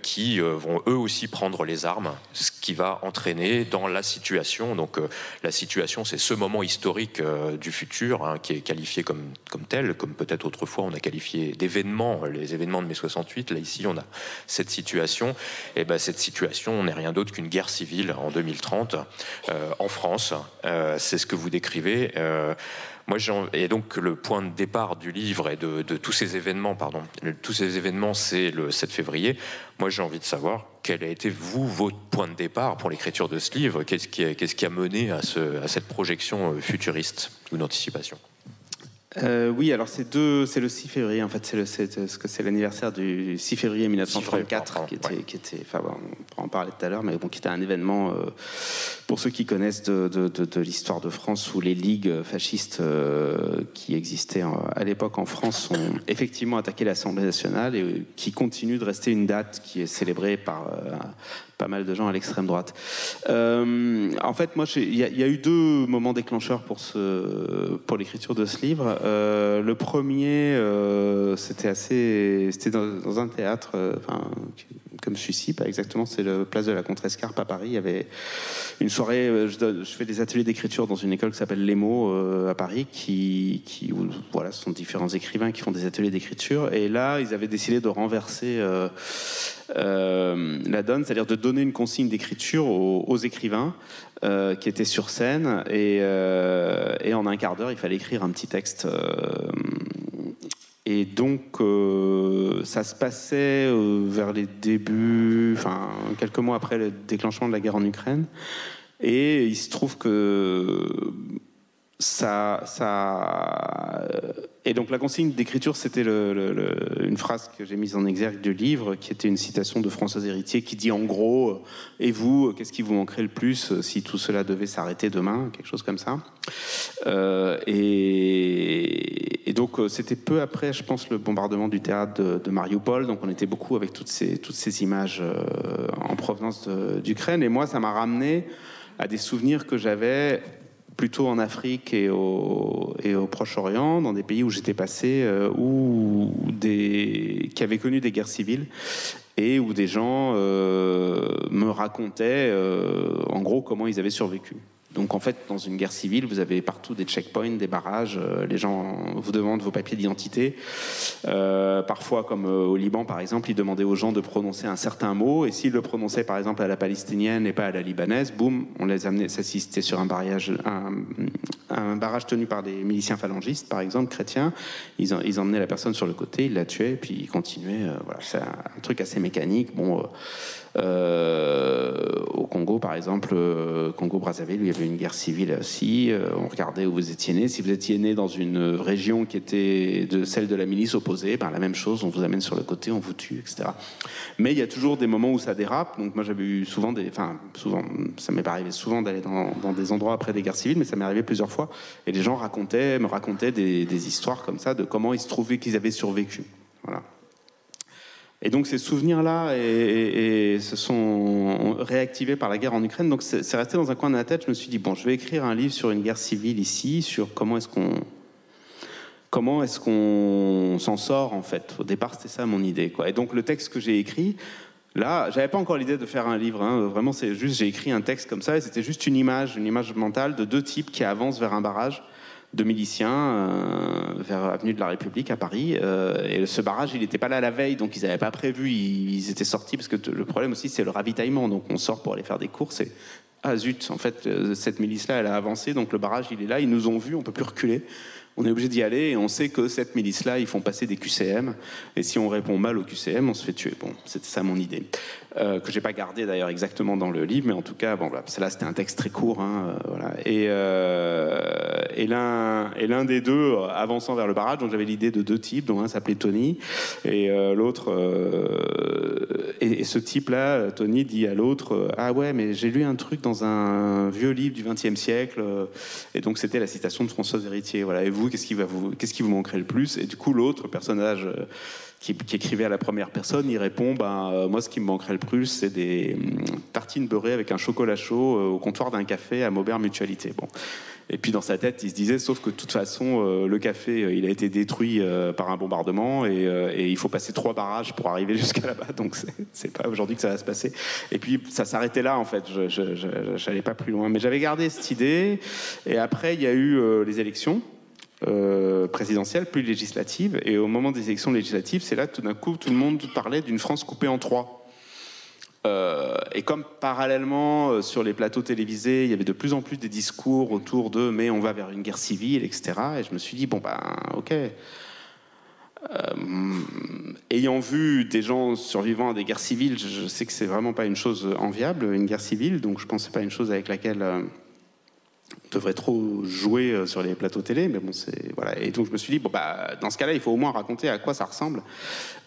qui vont eux aussi prendre les armes, ce qui va entraîner dans la situation. Donc la situation, c'est ce moment historique du futur, hein, qui est qualifié comme tel, comme peut-être autrefois on a qualifié d'événements, les événements de mai 68. Là, ici, on a cette situation. Et ben, cette situation n'est rien d'autre qu'une guerre civile en 2030 en France. C'est ce que vous décrivez. Et donc le point de départ du livre et de tous ces événements, c'est le 7 février. Moi, j'ai envie de savoir quel a été, votre point de départ pour l'écriture de ce livre. Qu'est-ce qui a mené à cette projection futuriste ou d'anticipation? Oui, alors c'est le 6 février, en fait, c'est l'anniversaire du 6 février 1934, qui était, enfin, bon, on pourra en parler tout à l'heure, mais bon, qui était un événement, pour ceux qui connaissent de l'histoire de France, où les ligues fascistes qui existaient à l'époque en France ont effectivement attaqué l'Assemblée nationale, et qui continue de rester une date qui est célébrée par pas mal de gens à l'extrême droite. En fait, moi, il y a eu deux moments déclencheurs pour l'écriture de ce livre. Le premier, c'était dans un théâtre, comme celui-ci, pas exactement, c'est la place de la Contrescarpe à Paris. Il y avait une soirée, je fais des ateliers d'écriture dans une école qui s'appelle Les Mots à Paris, où, voilà, ce sont différents écrivains qui font des ateliers d'écriture. Et là, ils avaient décidé de renverser la donne, c'est-à-dire de donner une consigne d'écriture aux écrivains qui étaient sur scène, et en un quart d'heure, il fallait écrire un petit texte. Et donc, ça se passait vers les débuts, enfin, quelques mois après le déclenchement de la guerre en Ukraine. Et il se trouve que et donc la consigne d'écriture, c'était une phrase que j'ai mise en exergue du livre, qui était une citation de Françoise Héritier, qui dit en gros « Et vous, qu'est-ce qui vous manquerait le plus si tout cela devait s'arrêter demain ?» quelque chose comme ça. Et donc c'était peu après, je pense, le bombardement du théâtre de Mariupol. Donc on était beaucoup avec toutes ces images en provenance d'Ukraine. Et moi, ça m'a ramené à des souvenirs que j'avais plutôt en Afrique et au Proche-Orient, dans des pays où j'étais passé, qui avaient connu des guerres civiles, et où des gens me racontaient en gros comment ils avaient survécu. Donc en fait, dans une guerre civile, vous avez partout des checkpoints, des barrages, les gens vous demandent vos papiers d'identité. Parfois, comme au Liban par exemple, ils demandaient aux gens de prononcer un certain mot, et s'ils le prononçaient par exemple à la palestinienne et pas à la libanaise, boum, on les amenait. Ça, c'était sur un barrage tenu par des miliciens phalangistes, par exemple, chrétiens. Ils emmenaient la personne sur le côté, ils la tuaient, et puis ils continuaient. Voilà, c'est un truc assez mécanique. Bon, au Congo, par exemple, Congo-Brazzaville, où il y avait une guerre civile aussi, on regardait où vous étiez né. Si vous étiez né dans une région qui était celle de la milice opposée, ben la même chose, on vous amène sur le côté, on vous tue, etc. Mais il y a toujours des moments où ça dérape. Donc moi, j'avais eu souvent, ça m'est pas arrivé souvent d'aller dans des endroits après des guerres civiles, mais ça m'est arrivé plusieurs fois. Et les gens me racontaient des histoires comme ça, de comment ils se trouvaient qu'ils avaient survécu. Voilà. Et donc ces souvenirs-là se sont réactivés par la guerre en Ukraine. Donc c'est resté dans un coin de la tête. Je me suis dit, bon, je vais écrire un livre sur une guerre civile ici, sur comment est-ce qu'on s'en sort, en fait. Au départ, c'était ça mon idée, quoi. Et donc le texte que j'ai écrit, là, j'avais pas encore l'idée de faire un livre, hein. Vraiment, c'est juste, j'ai écrit un texte comme ça, et c'était juste une image mentale de deux types qui avancent vers un barrage de miliciens vers Avenue de la République à Paris. Et ce barrage, il n'était pas là la veille, donc ils n'avaient pas prévu. Ils étaient sortis, parce que le problème aussi, c'est le ravitaillement. Donc on sort pour aller faire des courses, et ah zut, en fait, cette milice-là, elle a avancé, donc le barrage, il est là, ils nous ont vus, on ne peut plus reculer. On est obligé d'y aller, et on sait que cette milice-là, ils font passer des QCM, et si on répond mal au QCM, on se fait tuer. Bon, c'était ça mon idée, que j'ai pas gardé d'ailleurs exactement dans le livre, mais en tout cas, bon, là, c'était un texte très court, hein, voilà. Et l'un des deux avançant vers le barrage, donc j'avais l'idée de deux types, dont un s'appelait Tony, et l'autre, et ce type-là, Tony, dit à l'autre, ah ouais, mais j'ai lu un truc dans un vieux livre du XXe siècle, et donc c'était la citation de Françoise Héritier, voilà. Et vous vous, qu'est-ce qui vous manquerait le plus? Et du coup, l'autre personnage qui écrivait à la première personne, il répond, moi, ce qui me manquerait le plus, c'est des tartines beurrées avec un chocolat chaud au comptoir d'un café à Maubert Mutualité. Bon. Et puis dans sa tête, il se disait, sauf que de toute façon, le café, il a été détruit par un bombardement et il faut passer 3 barrages pour arriver jusqu'à là-bas. Donc c'est pas aujourd'hui que ça va se passer. Et puis ça s'arrêtait là, en fait. Je n'allais pas plus loin. Mais j'avais gardé cette idée. Et après, il y a eu les élections présidentielles, puis législatives. Et au moment des élections législatives, c'est là, tout d'un coup, tout le monde parlait d'une France coupée en 3. Et comme parallèlement sur les plateaux télévisés, il y avait de plus en plus des discours autour de mais on va vers une guerre civile, etc. Et je me suis dit ok. Ayant vu des gens survivant à des guerres civiles, je sais que c'est vraiment pas une chose enviable, une guerre civile. Donc je pense que c'est pas une chose avec laquelle on devrait trop jouer sur les plateaux télé. Mais bon, voilà. Et donc je me suis dit dans ce cas-là, il faut au moins raconter à quoi ça ressemble.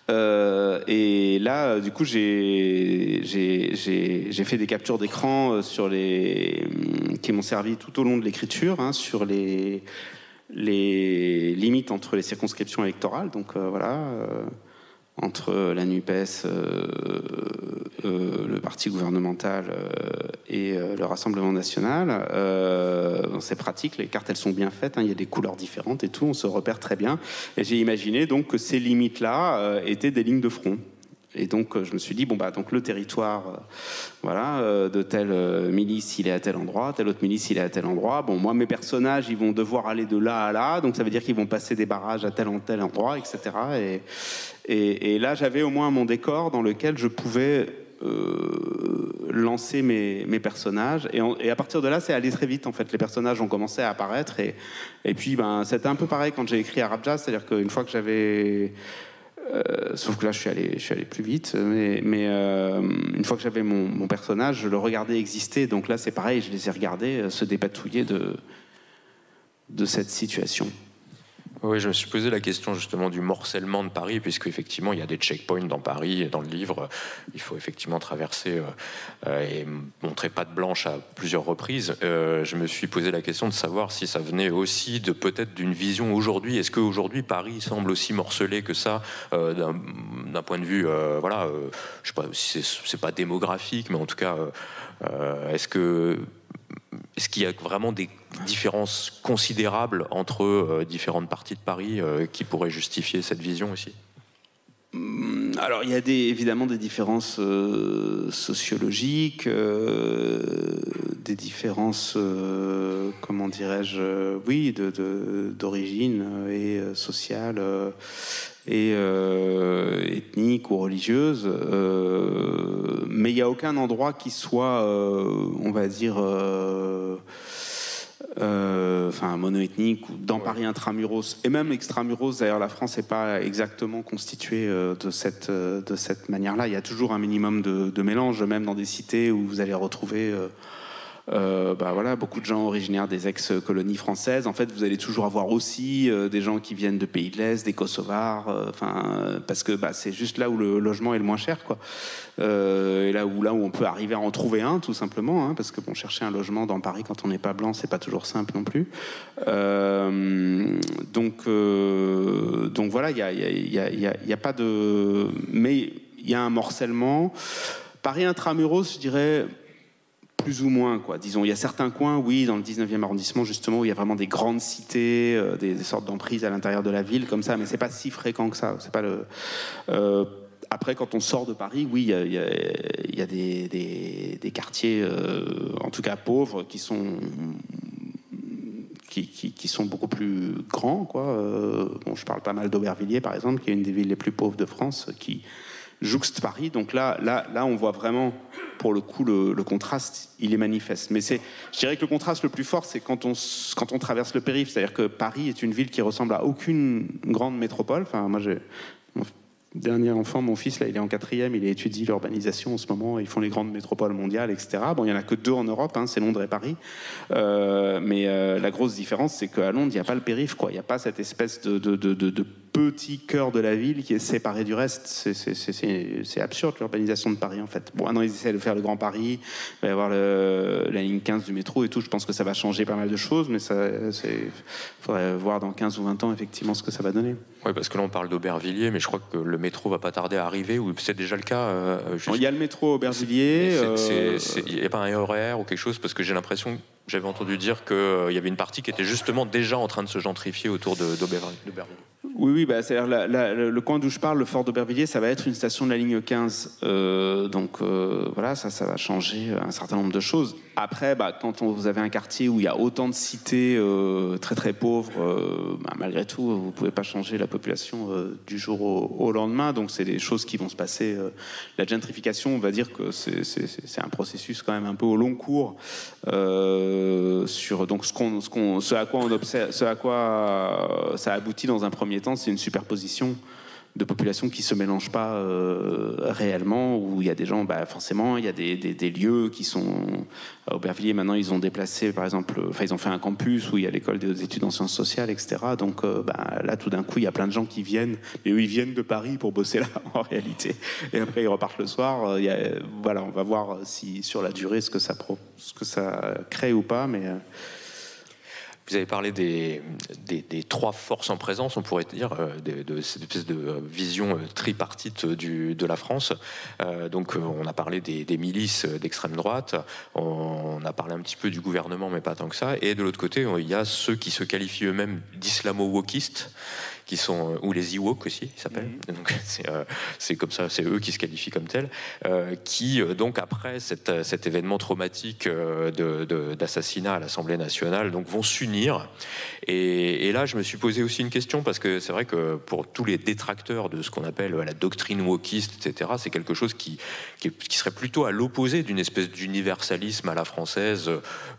Et là, du coup, j'ai fait des captures d'écran qui m'ont servi tout au long de l'écriture, sur les limites entre les circonscriptions électorales. Donc entre la NUPES, le parti gouvernemental et le Rassemblement national. C'est pratique, les cartes elles sont bien faites, il y a des couleurs différentes et tout, on se repère très bien. Et j'ai imaginé donc que ces limites-là étaient des lignes de front. Et donc je me suis dit donc le territoire de telle milice il est à tel endroit, telle autre milice il est à tel endroit. Bon, moi mes personnages ils vont devoir aller de là à là, donc ça veut dire qu'ils vont passer des barrages à tel endroit, etc. Et là j'avais au moins mon décor dans lequel je pouvais lancer mes personnages et à partir de là c'est allé très vite en fait. Les personnages ont commencé à apparaître et puis c'était un peu pareil quand j'ai écrit Arabja, c'est-à-dire qu'une fois que j'avais sauf que là je suis allé plus vite, mais une fois que j'avais mon personnage, je le regardais exister, donc là c'est pareil, je les ai regardés se dépatouiller de cette situation. Oui, je me suis posé la question justement du morcellement de Paris, puisque effectivement il y a des checkpoints dans Paris et dans le livre, il faut effectivement traverser et montrer patte blanche à plusieurs reprises. Je me suis posé la question de savoir si ça venait aussi peut-être d'une vision aujourd'hui. Est-ce qu'aujourd'hui Paris semble aussi morcelé que ça d'un point de vue, je sais pas si c'est pas démographique, mais en tout cas, est-ce qu'il y a vraiment des différences considérables entre différentes parties de Paris qui pourraient justifier cette vision aussi? Alors, il y a évidemment des différences sociologiques, des différences, comment dirais-je, oui, d'origine et sociale et ethnique ou religieuse. Mais il n'y a aucun endroit qui soit, on va dire... monoethnique ou dans Paris intramuros et même extramuros. D'ailleurs, la France n'est pas exactement constituée de cette manière-là. Il y a toujours un minimum de mélange, même dans des cités où vous allez retrouver beaucoup de gens originaires des ex-colonies françaises. En fait, vous allez toujours avoir aussi des gens qui viennent de pays de l'Est, des Kosovars, parce que c'est juste là où le logement est le moins cher, quoi. Et là où on peut arriver à en trouver un, tout simplement, parce que chercher un logement dans Paris quand on n'est pas blanc, c'est pas toujours simple non plus. Donc voilà, il y a pas de, mais il y a un morcellement. Paris intramuros, je dirais. Plus ou moins, quoi. Disons, il y a certains coins, oui, dans le 19e arrondissement, justement, où il y a vraiment des grandes cités, des sortes d'emprises à l'intérieur de la ville, comme ça, mais c'est pas si fréquent que ça. C'est pas le... Après, quand on sort de Paris, oui, il y a des quartiers, en tout cas pauvres, qui sont beaucoup plus grands, quoi. Je parle pas mal d'Aubervilliers, par exemple, qui est une des villes les plus pauvres de France, qui jouxte Paris. Donc là, on voit vraiment, pour le coup, le contraste, il est manifeste. Mais je dirais que le contraste le plus fort, c'est quand on traverse le périph'. C'est-à-dire que Paris est une ville qui ressemble à aucune grande métropole. Enfin, moi, mon dernier enfant, mon fils, là, il est en 4e, il étudie l'urbanisation en ce moment, ils font les grandes métropoles mondiales, etc. Bon, il n'y en a que 2 en Europe, c'est Londres et Paris. Mais la grosse différence, c'est qu'à Londres, il n'y a pas le périph', quoi. Il n'y a pas cette espèce de petit cœur de la ville qui est séparé du reste. C'est absurde, l'urbanisation de Paris, en fait. Bon, maintenant, ils essaient de faire le Grand Paris, il va y avoir la ligne 15 du métro et tout. Je pense que ça va changer pas mal de choses, mais il faudrait voir dans 15 ou 20 ans, effectivement, ce que ça va donner. Oui, parce que là, on parle d'Aubervilliers, mais je crois que le métro va pas tarder à arriver, ou c'est déjà le cas. Il y a le métro Aubervilliers. Il n'y a pas un RER ou quelque chose, parce que j'ai l'impression, j'avais entendu dire qu'il y avait une partie qui était justement déjà en train de se gentrifier autour d'Aubervilliers. Oui, c'est-à-dire le coin d'où je parle, le fort d'Aubervilliers, ça va être une station de la ligne 15. Voilà, ça va changer un certain nombre de choses. Après, quand vous avez un quartier où il y a autant de cités très très pauvres, malgré tout, vous ne pouvez pas changer la population du jour au lendemain. Donc c'est des choses qui vont se passer. La gentrification, on va dire que c'est un processus quand même un peu au long cours. Sur donc ce à quoi on observe, ce à quoi ça aboutit dans un premier temps, c'est une superposition de populations qui se mélangent pas réellement, où il y a des gens, forcément, il y a des lieux qui sont à Aubervilliers. Maintenant, ils ont déplacé, par exemple, ils ont fait un campus où il y a l'école des études en sciences sociales, etc. Donc là, tout d'un coup, il y a plein de gens qui viennent, et eux, ils viennent de Paris pour bosser là, en réalité. Et après, ils repartent le soir. Voilà, on va voir si sur la durée ce que ça crée ou pas, mais. Vous avez parlé des trois forces en présence, on pourrait dire, de cette espèce de vision tripartite de la France. Donc, on a parlé des milices d'extrême droite, on a parlé un petit peu du gouvernement, mais pas tant que ça. Et de l'autre côté, il y a ceux qui se qualifient eux-mêmes d'islamo-wokistes, qui sont, ou les Ewoks aussi, ils s'appellent. Donc c'est comme ça, c'est eux qui se qualifient comme tels, qui donc après cet événement traumatique d'assassinat à l'Assemblée nationale, donc vont s'unir. Et là, je me suis posé aussi une question, parce que c'est vrai que pour tous les détracteurs de ce qu'on appelle la doctrine wokiste, etc., c'est quelque chose qui serait plutôt à l'opposé d'une espèce d'universalisme à la française,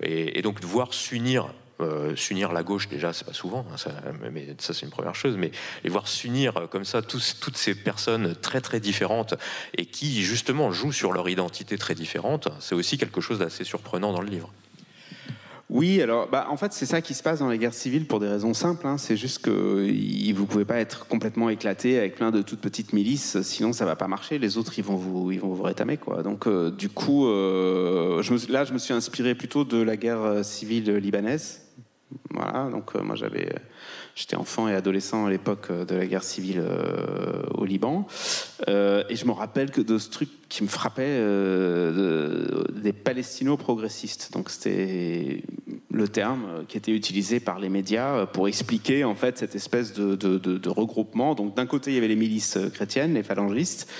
et donc de voir s'unir la gauche, déjà c'est pas souvent, mais ça c'est une première chose, mais les voir s'unir comme ça, toutes ces personnes très très différentes et qui justement jouent sur leur identité très différente, c'est aussi quelque chose d'assez surprenant dans le livre. Oui, alors en fait c'est ça qui se passe dans les guerres civiles pour des raisons simples, hein. C'est juste que vous pouvez pas être complètement éclaté avec plein de toutes petites milices, sinon ça va pas marcher. Les autres ils vont vous rétamer, quoi. Donc du coup, je me suis inspiré plutôt de la guerre civile libanaise. Voilà, donc moi j'étais enfant et adolescent à l'époque de la guerre civile au Liban, et je me rappelle que de ce truc qui me frappait, des palestino-progressistes. Donc c'était le terme qui était utilisé par les médias pour expliquer en fait cette espèce de regroupement. Donc d'un côté il y avait les milices chrétiennes, les phalangistes,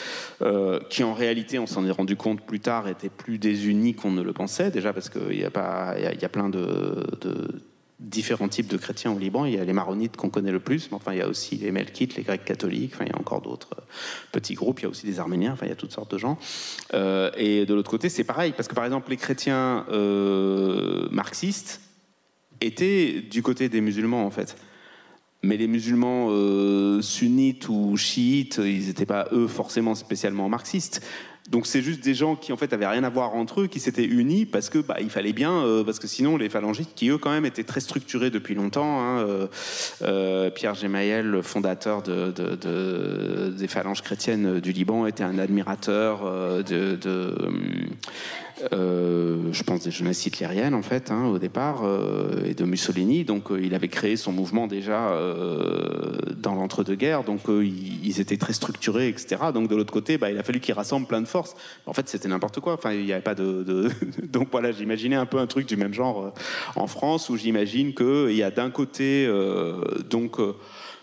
qui en réalité, on s'en est rendu compte plus tard, étaient plus désunis qu'on ne le pensait, déjà parce qu'il y a plein de différents types de chrétiens au Liban. Il y a les maronites qu'on connaît le plus, mais enfin il y a aussi les melkites, les grecs catholiques, enfin il y a encore d'autres petits groupes, il y a aussi des arméniens, enfin il y a toutes sortes de gens. Et de l'autre côté c'est pareil, parce que par exemple les chrétiens marxistes étaient du côté des musulmans en fait. Mais les musulmans sunnites ou chiites, ils n'étaient pas eux forcément spécialement marxistes. Donc c'est juste des gens qui en fait avaient rien à voir entre eux, qui s'étaient unis parce que il fallait bien, parce que sinon les phalangistes, qui eux quand même étaient très structurés depuis longtemps, hein, Pierre Gemayel, le fondateur des phalanges chrétiennes du Liban, était un admirateur je pense des jeunesses hitlériennes en fait, hein, au départ, et de Mussolini. Donc il avait créé son mouvement déjà dans l'entre-deux-guerres, donc ils étaient très structurés, etc. Donc de l'autre côté, il a fallu qu'ils rassemblent plein de forces. En fait c'était n'importe quoi, enfin il n'y avait pas donc voilà, j'imaginais un peu un truc du même genre en France, où j'imagine qu'il y a d'un côté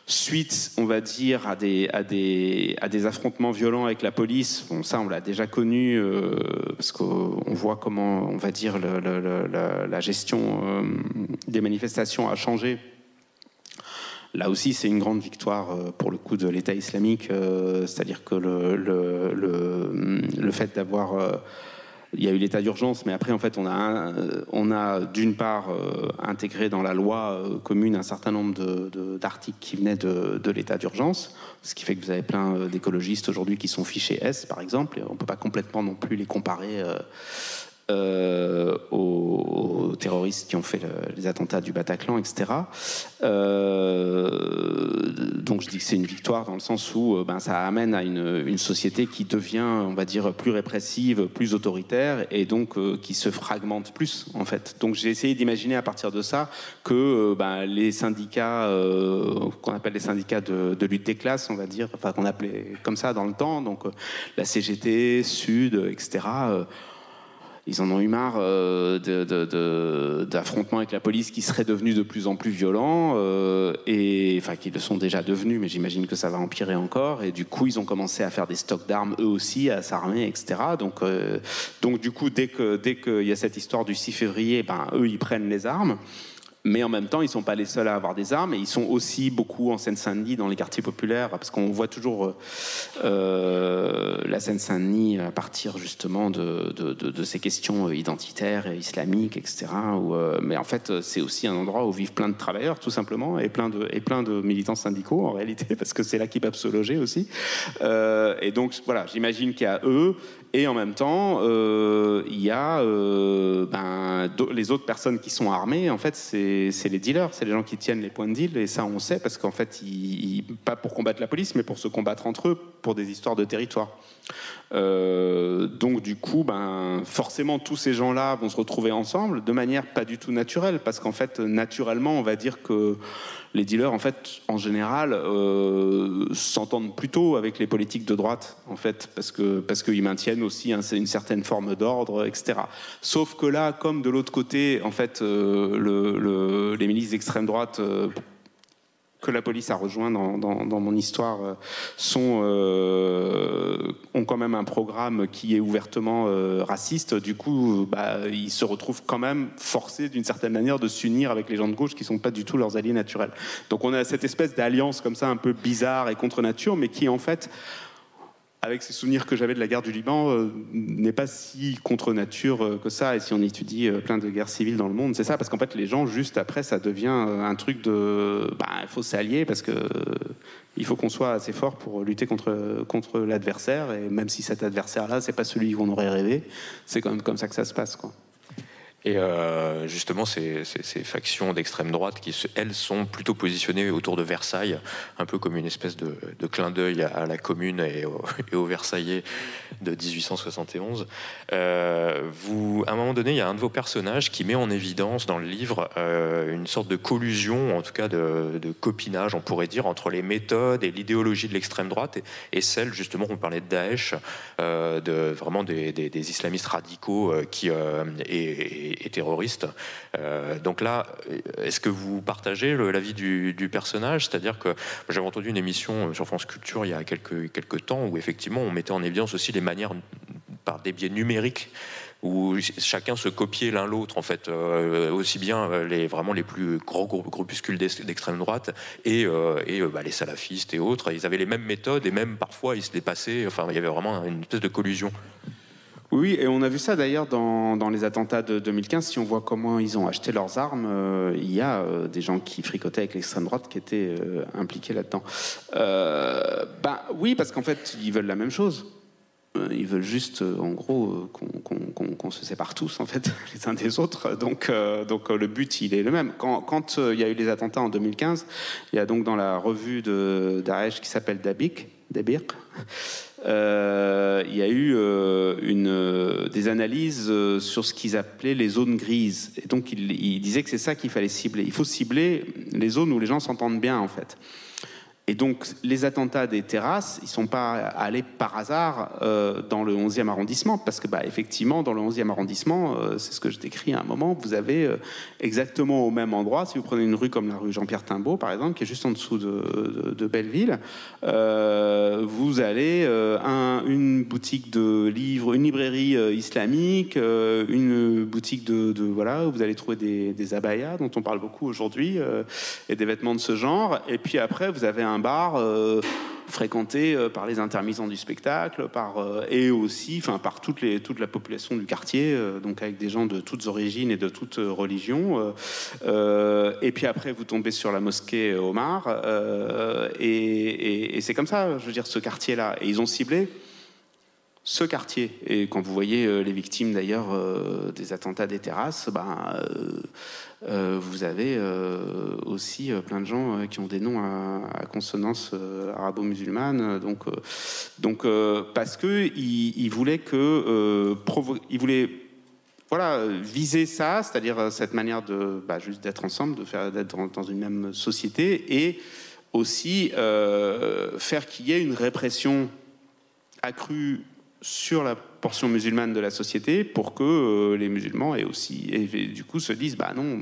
suite, on va dire, à des affrontements violents avec la police. Bon, ça, on l'a déjà connu, parce qu'on voit comment, on va dire, la gestion des manifestations a changé. Là aussi, c'est une grande victoire pour le coup de l'État islamique, c'est-à-dire que le fait d'avoir... il y a eu l'état d'urgence, mais après, en fait, on a d'une part intégré dans la loi commune un certain nombre d'articles qui venaient de l'état d'urgence, ce qui fait que vous avez plein d'écologistes aujourd'hui qui sont fichés S, par exemple, et on ne peut pas complètement non plus les comparer aux terroristes terroristes qui ont fait les attentats du Bataclan, etc. Donc je dis que c'est une victoire dans le sens où ça amène à une société qui devient, on va dire, plus répressive, plus autoritaire, et donc qui se fragmente plus, en fait. Donc j'ai essayé d'imaginer à partir de ça que les syndicats, qu'on appelle les syndicats de lutte des classes, on va dire, enfin qu'on appelait comme ça dans le temps, donc la CGT, Sud, etc., ils en ont eu marre d'affrontements avec la police qui seraient devenus de plus en plus violents, et enfin qui le sont déjà devenus, mais j'imagine que ça va empirer encore. Et du coup, ils ont commencé à faire des stocks d'armes eux aussi, à s'armer, etc. Donc du coup, dès qu'il y a cette histoire du 6 février, eux, ils prennent les armes. Mais en même temps, ils ne sont pas les seuls à avoir des armes, et ils sont aussi beaucoup en Seine-Saint-Denis, dans les quartiers populaires, parce qu'on voit toujours la Seine-Saint-Denis à partir justement de ces questions identitaires et islamiques, etc. Mais en fait, c'est aussi un endroit où vivent plein de travailleurs, tout simplement, et plein de militants syndicaux, en réalité, parce que c'est là qu'ils peuvent se loger aussi. Et donc, voilà, j'imagine qu'il y a eux, et en même temps, il y a les autres personnes qui sont armées, en fait, c'est les dealers, c'est les gens qui tiennent les points de deal, et ça on sait parce qu'en fait, pas pour combattre la police, mais pour se combattre entre eux, pour des histoires de territoire. Donc du coup, forcément, tous ces gens-là vont se retrouver ensemble de manière pas du tout naturelle, parce qu'en fait, naturellement, on va dire que les dealers, en fait, en général, s'entendent plutôt avec les politiques de droite, en fait, parce qu'ils maintiennent aussi une certaine forme d'ordre, etc. Sauf que là, comme de l'autre côté, en fait, les milices d'extrême droite que la police a rejoint dans mon histoire ont quand même un programme qui est ouvertement raciste. Du coup, ils se retrouvent quand même forcés d'une certaine manière de s'unir avec les gens de gauche qui ne sont pas du tout leurs alliés naturels. Donc on a cette espèce d'alliance comme ça un peu bizarre et contre nature, mais qui en fait, avec ces souvenirs que j'avais de la guerre du Liban, n'est pas si contre nature que ça. Et si on étudie plein de guerres civiles dans le monde, c'est ça, parce qu'en fait les gens, juste après, ça devient un truc de il faut s'allier, parce que il faut qu'on soit assez fort pour lutter contre l'adversaire, et même si cet adversaire-là, c'est pas celui qu'on aurait rêvé, c'est quand même comme ça que ça se passe, quoi. Et justement, ces factions d'extrême droite qui, elles, sont plutôt positionnées autour de Versailles, un peu comme une espèce de clin d'œil à la Commune et aux Versaillais de 1871. À un moment donné, il y a un de vos personnages qui met en évidence dans le livre une sorte de collusion, en tout cas de copinage, on pourrait dire, entre les méthodes et l'idéologie de l'extrême droite et celle, justement, on parlait de Daesh, vraiment des islamistes radicaux et terroristes. Donc là, est-ce que vous partagez l'avis du personnage? C'est-à-dire que j'avais entendu une émission sur France Culture il y a quelques temps où effectivement on mettait en évidence aussi les manières par des biais numériques où chacun se copiait l'un l'autre, en fait, aussi bien vraiment les plus gros groupuscules d'extrême droite et les salafistes et autres. Ils avaient les mêmes méthodes et même parfois ils se dépassaient. Enfin, il y avait vraiment une espèce de collusion. Oui, et on a vu ça d'ailleurs dans les attentats de 2015. Si on voit comment ils ont acheté leurs armes, il y a des gens qui fricotaient avec l'extrême droite qui étaient impliqués là-dedans. Oui, parce qu'en fait, ils veulent la même chose. Ils veulent juste, en gros, qu'on se sépare tous, en fait, les uns des autres. Donc le but, il est le même. Quand il y a eu les attentats en 2015, il y a donc dans la revue de Daesh qui s'appelle Dabiq, il y a eu des analyses sur ce qu'ils appelaient les zones grises. Et donc, ils disaient que c'est ça qu'il fallait cibler. Il faut cibler les zones où les gens s'entendent bien, en fait. Et donc, les attentats des terrasses, ils ne sont pas allés par hasard dans le 11e arrondissement, parce que, effectivement, dans le 11e arrondissement, c'est ce que je décris à un moment, vous avez exactement au même endroit, si vous prenez une rue comme la rue Jean-Pierre Timbaud, par exemple, qui est juste en dessous de Belleville, vous allez une boutique de livres, une librairie islamique, une boutique voilà, où vous allez trouver des abayas, dont on parle beaucoup aujourd'hui, et des vêtements de ce genre, et puis après, vous avez un bar fréquenté par les intermittents du spectacle, et aussi par toute la population du quartier, donc avec des gens de toutes origines et de toutes religions. Et puis après, vous tombez sur la mosquée Omar, et c'est comme ça, je veux dire, ce quartier-là. Et ils ont ciblé ce quartier. Et quand vous voyez les victimes d'ailleurs des attentats des terrasses, vous avez aussi plein de gens qui ont des noms à consonance arabo-musulmane. Donc parce que il voulait voilà, viser ça, c'est-à-dire cette manière de juste d'être ensemble, d'être dans une même société, et aussi faire qu'il y ait une répression accrue sur la portion musulmane de la société pour que les musulmans et du coup se disent non,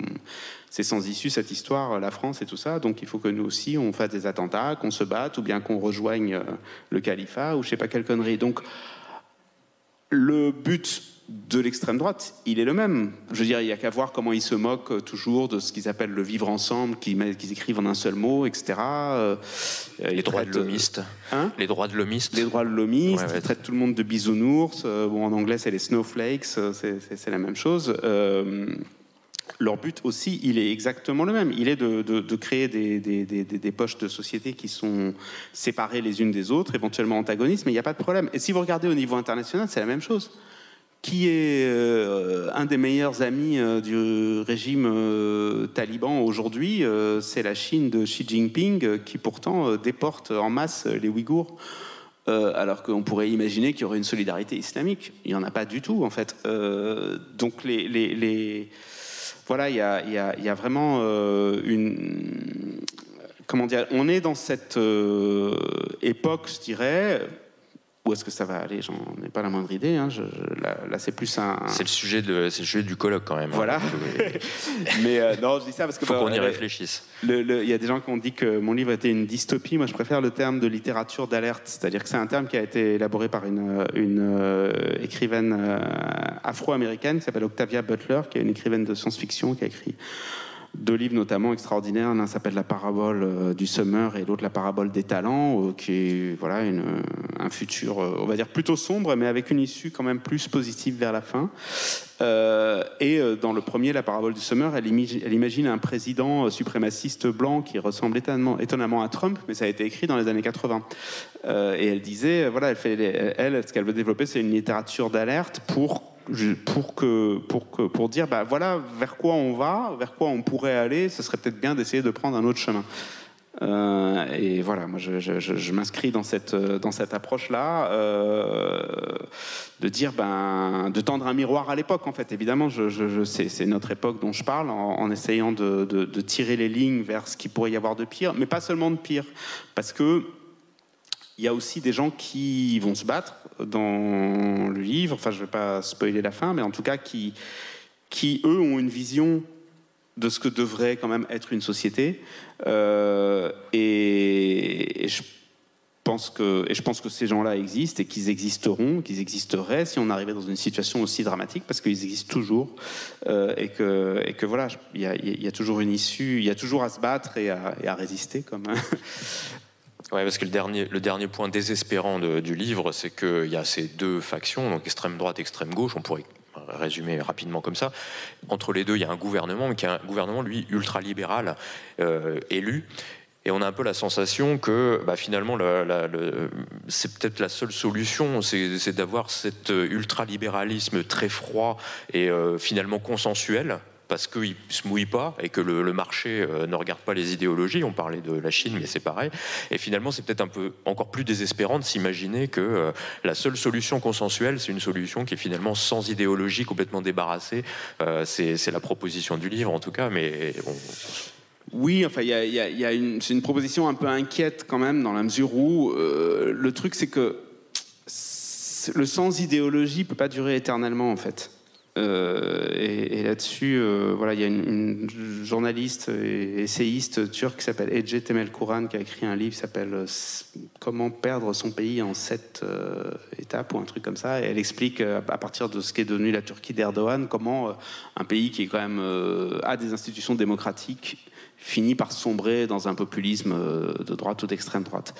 c'est sans issue cette histoire, la France et tout ça, donc il faut que nous aussi on fasse des attentats, qu'on se batte ou bien qu'on rejoigne le califat ou je sais pas quelle connerie. Donc le but de l'extrême droite, il est le même. Je veux dire, il n'y a qu'à voir comment ils se moquent toujours de ce qu'ils appellent le vivre ensemble, qu'ils écrivent en un seul mot, etc. Les droits de l'homiste. Les droits de l'homiste. Les droits de l'homiste, ils traitent tout le monde de bisounours. En anglais, c'est les snowflakes, c'est la même chose. Leur but aussi, il est exactement le même. Il est de créer des poches de société qui sont séparées les unes des autres, éventuellement antagonistes, mais il n'y a pas de problème. Et si vous regardez au niveau international, c'est la même chose. Qui est un des meilleurs amis du régime taliban aujourd'hui, c'est la Chine de Xi Jinping, qui pourtant déporte en masse les Ouïghours, alors qu'on pourrait imaginer qu'il y aurait une solidarité islamique. Il n'y en a pas du tout, en fait. Donc, voilà, il y a vraiment une... Comment dire ? On est dans cette époque, je dirais... Où est-ce que ça va aller ? J'en ai pas la moindre idée. Là, c'est plus un... C'est le sujet du colloque, quand même. Voilà. Mais non, je dis ça parce que... Il faut qu'on y réfléchisse. Il y a des gens qui ont dit que mon livre était une dystopie. Moi, je préfère le terme de littérature d'alerte. C'est-à-dire que c'est un terme qui a été élaboré par une écrivaine afro-américaine qui s'appelle Octavia Butler, qui est une écrivaine de science-fiction, qui a écrit 2 livres notamment extraordinaires. L'un s'appelle La parabole du Summer et l'autre La parabole des talents, qui est voilà, un futur, on va dire, plutôt sombre, mais avec une issue quand même plus positive vers la fin. Et dans le premier, La parabole du Summer, elle imagine un président suprémaciste blanc qui ressemble étonnamment à Trump, mais ça a été écrit dans les années 80. Et elle disait, voilà, ce qu'elle veut développer, c'est une littérature d'alerte pour dire voilà vers quoi on va, vers quoi on pourrait aller. Ce serait peut-être bien d'essayer de prendre un autre chemin. Et voilà, moi je m'inscris dans cette approche-là, de dire de tendre un miroir à l'époque, en fait. Évidemment, c'est notre époque dont je parle, en essayant de tirer les lignes vers ce qu'il pourrait y avoir de pire, mais pas seulement de pire, parce que il y a aussi des gens qui vont se battre dans le livre, enfin je ne vais pas spoiler la fin, mais en tout cas qui eux ont une vision de ce que devrait quand même être une société, et je pense que ces gens-là existent et qu'ils existeraient si on arrivait dans une situation aussi dramatique, parce qu'ils existent toujours, et que voilà, il y a toujours une issue, il y a toujours à se battre et à résister comme... Ouais, parce que le dernier point désespérant du livre, c'est qu'il y a ces 2 factions, donc extrême droite, extrême gauche, on pourrait résumer rapidement comme ça. Entre les deux, il y a un gouvernement, mais qui est un gouvernement, lui, ultra-libéral, élu. Et on a un peu la sensation que finalement, c'est peut-être la seule solution, c'est d'avoir cet ultra-libéralisme très froid et finalement consensuel, parce qu'ils ne se mouillent pas et que le marché ne regarde pas les idéologies. On parlait de la Chine, mais c'est pareil. Et finalement, c'est peut-être un peu encore plus désespérant de s'imaginer que la seule solution consensuelle, c'est une solution qui est finalement sans idéologie, complètement débarrassée. C'est la proposition du livre, en tout cas, mais bon... Oui, enfin, c'est une proposition un peu inquiète quand même, dans la mesure où le truc, c'est que le sans idéologie peut pas durer éternellement, en fait. Et là-dessus, voilà, il y a une journaliste et essayiste turque qui s'appelle Ece Temel Kuran, qui a écrit un livre qui s'appelle Comment perdre son pays en 7 étapes ou un truc comme ça. Et elle explique à partir de ce qu'est devenu la Turquie d'Erdogan, comment un pays qui est quand même a des institutions démocratiques finit par sombrer dans un populisme de droite ou d'extrême droite.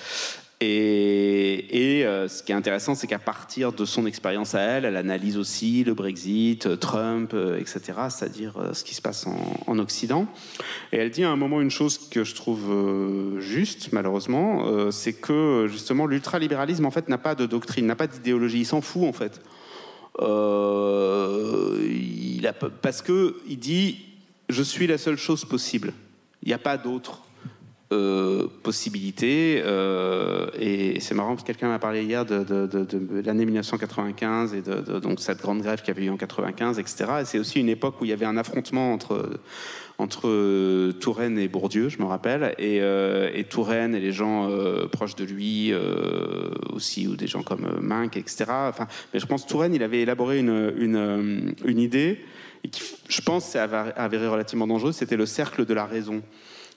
Et ce qui est intéressant, c'est qu'à partir de son expérience à elle, elle analyse aussi le Brexit, Trump, etc., c'est-à-dire ce qui se passe en Occident. Et elle dit à un moment une chose que je trouve juste, malheureusement, c'est que justement l'ultralibéralisme en fait n'a pas de doctrine, n'a pas d'idéologie, il s'en fout en fait. Parce que il dit je suis la seule chose possible, il n'y a pas d'autre possibilités, et c'est marrant parce que quelqu'un m'a parlé hier de l'année 1995 et donc cette grande grève qu'il y avait eu en 95, etc. Et c'est aussi une époque où il y avait un affrontement entre Touraine et Bourdieu, je me rappelle, et Touraine et les gens proches de lui aussi, ou des gens comme Minck, etc. Enfin, mais je pense que Touraine, il avait élaboré une idée et qui, je pense, s'est avérée relativement dangereuse, c'était le cercle de la raison.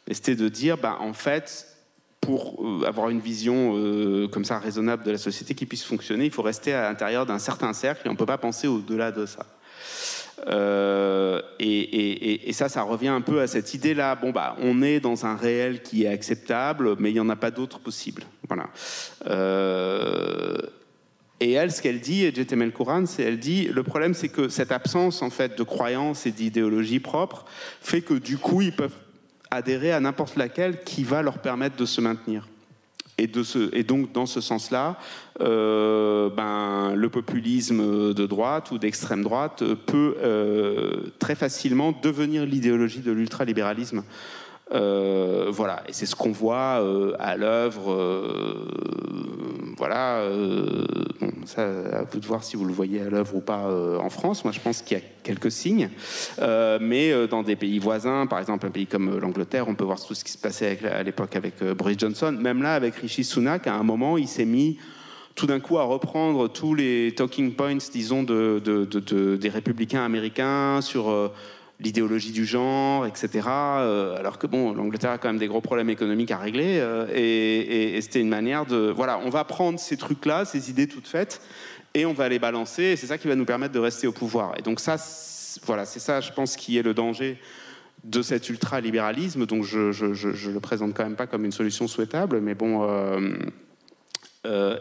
Et c'était de dire, en fait, pour avoir une vision comme ça raisonnable de la société qui puisse fonctionner, il faut rester à l'intérieur d'un certain cercle et on ne peut pas penser au-delà de ça. Et ça revient un peu à cette idée-là. On est dans un réel qui est acceptable, mais il n'y en a pas d'autre possible. Voilà. Et elle, ce qu'elle dit, J. Temel Kouran, elle dit, le problème, c'est que cette absence en fait de croyances et d'idéologie propre fait que du coup, ils peuvent adhérer à n'importe laquelle qui va leur permettre de se maintenir. Et donc, dans ce sens-là, le populisme de droite ou d'extrême droite peut très facilement devenir l'idéologie de l'ultralibéralisme. Voilà, et c'est ce qu'on voit à l'œuvre. Bon, ça, à vous de voir si vous le voyez à l'œuvre ou pas en France. Moi, je pense qu'il y a quelques signes, mais dans des pays voisins, par exemple un pays comme l'Angleterre, on peut voir tout ce qui se passait à l'époque avec Boris Johnson. Même là, avec Rishi Sunak, à un moment, il s'est mis tout d'un coup à reprendre tous les talking points, disons, des républicains américains sur l'idéologie du genre, etc. Alors que l'Angleterre a quand même des gros problèmes économiques à régler, et c'était une manière de... Voilà, on va prendre ces trucs-là, ces idées toutes faites, et on va les balancer, et c'est ça qui va nous permettre de rester au pouvoir. Et donc ça, voilà, c'est ça, je pense, qui est le danger de cet ultralibéralisme. Donc je le présente quand même pas comme une solution souhaitable, mais bon...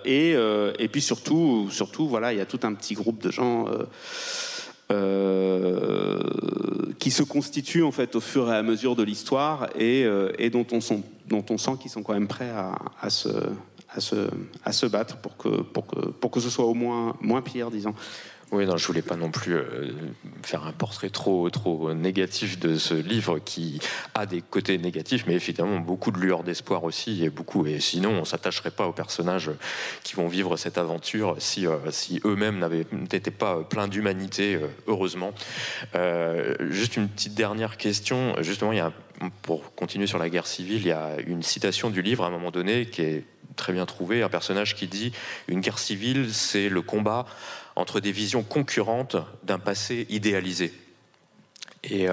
et puis surtout, voilà, il y a tout un petit groupe de gens... qui se constituent en fait au fur et à mesure de l'histoire et dont on sent qu'ils sont quand même prêts à se battre pour que ce soit au moins pire, disons. Oui, non, je voulais pas non plus faire un portrait trop négatif de ce livre qui a des côtés négatifs, mais évidemment beaucoup de lueurs d'espoir aussi, et sinon on s'attacherait pas aux personnages qui vont vivre cette aventure si eux-mêmes n'étaient pas pleins d'humanité, heureusement. Juste une petite dernière question, justement, pour continuer sur la guerre civile, il y a une citation du livre à un moment donné qui est très bien trouvée, un personnage qui dit « Une guerre civile, c'est le combat entre des visions concurrentes d'un passé idéalisé ». Et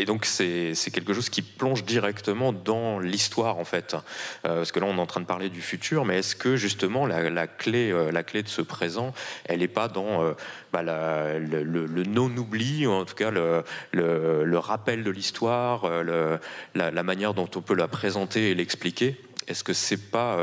donc c'est quelque chose qui plonge directement dans l'histoire, en fait, parce que là on est en train de parler du futur, mais est-ce que justement la clé de ce présent, elle n'est pas dans le non-oubli, ou en tout cas le rappel de l'histoire, la manière dont on peut la présenter et l'expliquer? Est-ce que c'est pas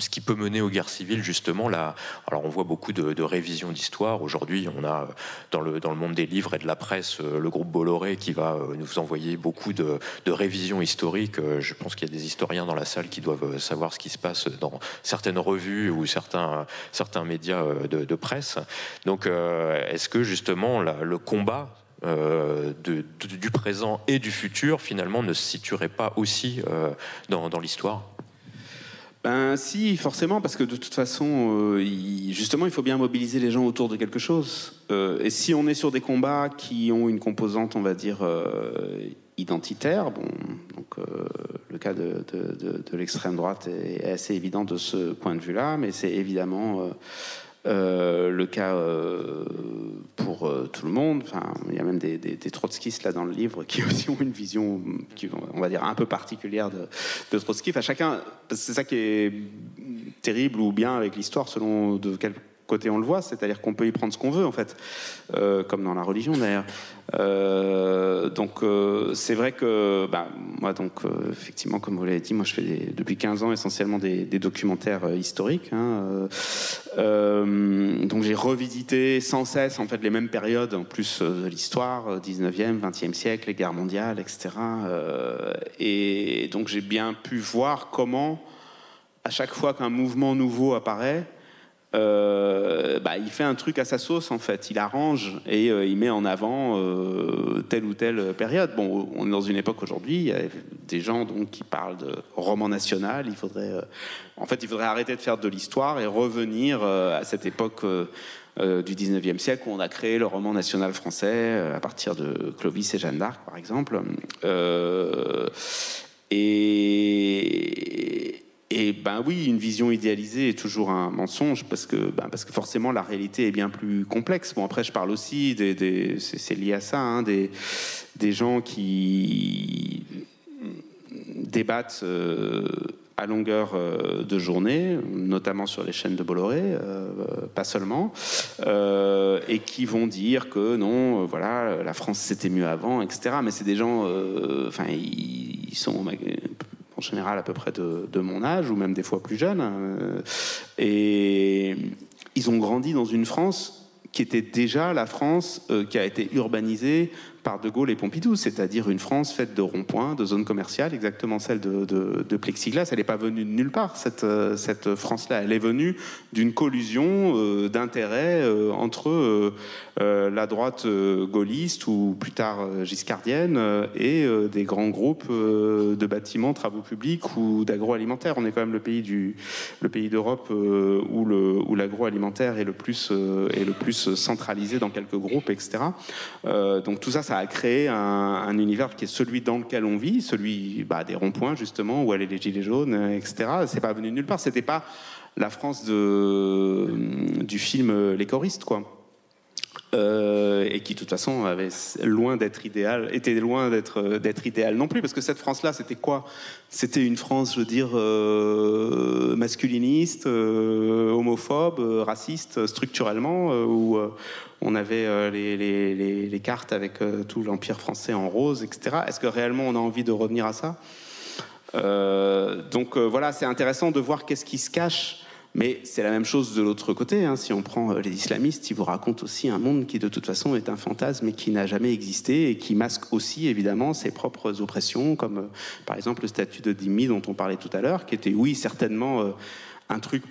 ce qui peut mener aux guerres civiles, justement, là? Alors on voit beaucoup de révisions d'histoire. Aujourd'hui, on a dans le monde des livres et de la presse le groupe Bolloré qui va nous envoyer beaucoup de révisions historiques. Je pense qu'il y a des historiens dans la salle qui doivent savoir ce qui se passe dans certaines revues ou certains médias de presse. Donc est-ce que justement le combat du présent et du futur, finalement, ne se situerait pas aussi dans l'histoire? Si, forcément, parce que de toute façon, justement, il faut bien mobiliser les gens autour de quelque chose. Et si on est sur des combats qui ont une composante, on va dire, identitaire, donc le cas de l'extrême droite est assez évident de ce point de vue-là, mais c'est évidemment... le cas pour tout le monde. Enfin, il y a même des trotskistes là dans le livre qui aussi ont une vision, on va dire, un peu particulière de Trotsky. Enfin, chacun, c'est ça qui est terrible ou bien avec l'histoire, selon de quel côté on le voit, c'est-à-dire qu'on peut y prendre ce qu'on veut, en fait, comme dans la religion d'ailleurs. Donc c'est vrai que moi effectivement comme vous l'avez dit, moi je fais depuis 15 ans essentiellement des documentaires historiques. Donc j'ai revisité sans cesse en fait les mêmes périodes en plus de l'histoire, 19e, 20e siècle, les guerres mondiales, etc. Et donc j'ai bien pu voir comment à chaque fois qu'un mouvement nouveau apparaît, il fait un truc à sa sauce en fait, il arrange et il met en avant telle ou telle période. Bon, on est dans une époque aujourd'hui, il y a des gens donc qui parlent de roman national, il faudrait arrêter de faire de l'histoire et revenir à cette époque du 19e siècle où on a créé le roman national français à partir de Clovis et Jeanne d'Arc par exemple. Et oui, une vision idéalisée est toujours un mensonge parce que forcément la réalité est bien plus complexe. Bon, après je parle aussi c'est lié à ça, des gens qui débattent à longueur de journée, notamment sur les chaînes de Bolloré, pas seulement, et qui vont dire que non, voilà, la France c'était mieux avant, etc. Mais c'est des gens, ils sont en général à peu près de mon âge, ou même des fois plus jeunes, et ils ont grandi dans une France qui était déjà la France qui a été urbanisée par De Gaulle et Pompidou, c'est-à-dire une France faite de ronds-points, de zones commerciales, exactement celle de plexiglas. Elle n'est pas venue de nulle part, cette France-là. Elle est venue d'une collusion d'intérêts entre la droite gaulliste, ou plus tard giscardienne, et des grands groupes de bâtiments, travaux publics ou d'agroalimentaire. On est quand même le pays d'Europe où l'agroalimentaire est le plus centralisé dans quelques groupes, etc. Donc tout ça a créé un univers qui est celui dans lequel on vit, celui des ronds-points justement, où allaient les gilets jaunes, etc. C'est pas venu de nulle part, c'était pas la France du film Les Choristes, quoi. Et qui de toute façon était loin d'être idéal non plus, parce que cette France-là, c'était quoi? C'était une France, je veux dire, masculiniste, homophobe, raciste structurellement, où on avait les cartes avec tout l'Empire français en rose, etc. Est-ce que réellement on a envie de revenir à ça? Donc voilà, c'est intéressant de voir qu'est-ce qui se cache. Mais c'est la même chose de l'autre côté, hein. Si on prend les islamistes, ils vous racontent aussi un monde qui de toute façon est un fantasme et qui n'a jamais existé, et qui masque aussi évidemment ses propres oppressions, comme par exemple le statut de dhimmi dont on parlait tout à l'heure, qui était oui certainement un truc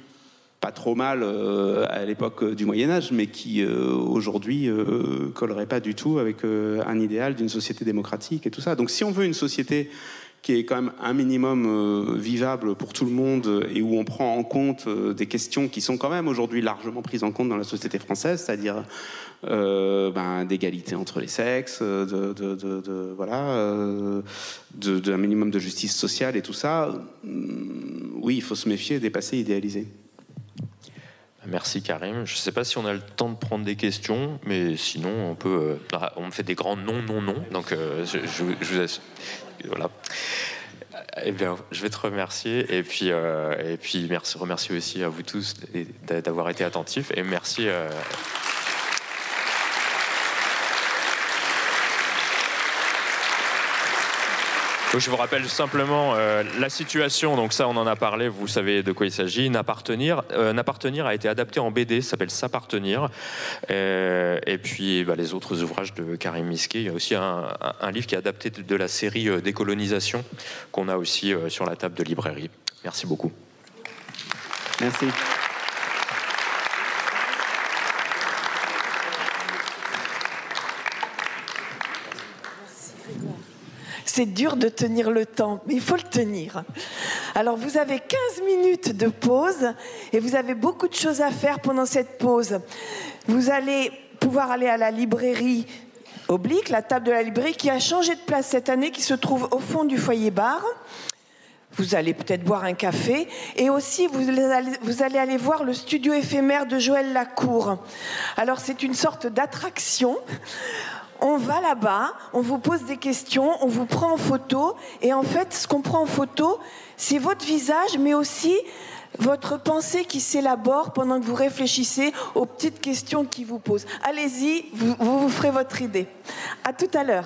pas trop mal à l'époque du Moyen-Âge, mais qui aujourd'hui collerait pas du tout avec un idéal d'une société démocratique et tout ça. Donc si on veut une société qui est quand même un minimum vivable pour tout le monde, et où on prend en compte des questions qui sont quand même aujourd'hui largement prises en compte dans la société française, c'est-à-dire d'égalité entre les sexes, d'un minimum de justice sociale et tout ça, oui, il faut se méfier des passés idéalisés. Merci Karim. Je ne sais pas si on a le temps de prendre des questions, mais sinon on me fait des grands non, donc je vous assure. Voilà. Eh bien, je vais te remercier et puis remercier aussi à vous tous d'avoir été attentifs, et merci. Je vous rappelle simplement la situation, donc ça on en a parlé, vous savez de quoi il s'agit. N'appartenir a été adapté en BD, ça s'appelle S'appartenir, et puis les autres ouvrages de Karim Misquet. Il y a aussi un livre qui est adapté de la série Décolonisation, qu'on a aussi sur la table de librairie. Merci beaucoup. Merci. C'est dur de tenir le temps, mais il faut le tenir. Alors, vous avez 15 minutes de pause et vous avez beaucoup de choses à faire pendant cette pause. Vous allez pouvoir aller à la librairie Oblique, la table de la librairie qui a changé de place cette année, qui se trouve au fond du foyer bar. Vous allez peut-être boire un café, et aussi vous allez aller voir le studio éphémère de Joël Lacour. Alors, c'est une sorte d'attraction. On va là-bas, on vous pose des questions, on vous prend en photo, et en fait, ce qu'on prend en photo, c'est votre visage, mais aussi votre pensée qui s'élabore pendant que vous réfléchissez aux petites questions qu'ils vous posent. Allez-y, vous ferez votre idée. À tout à l'heure.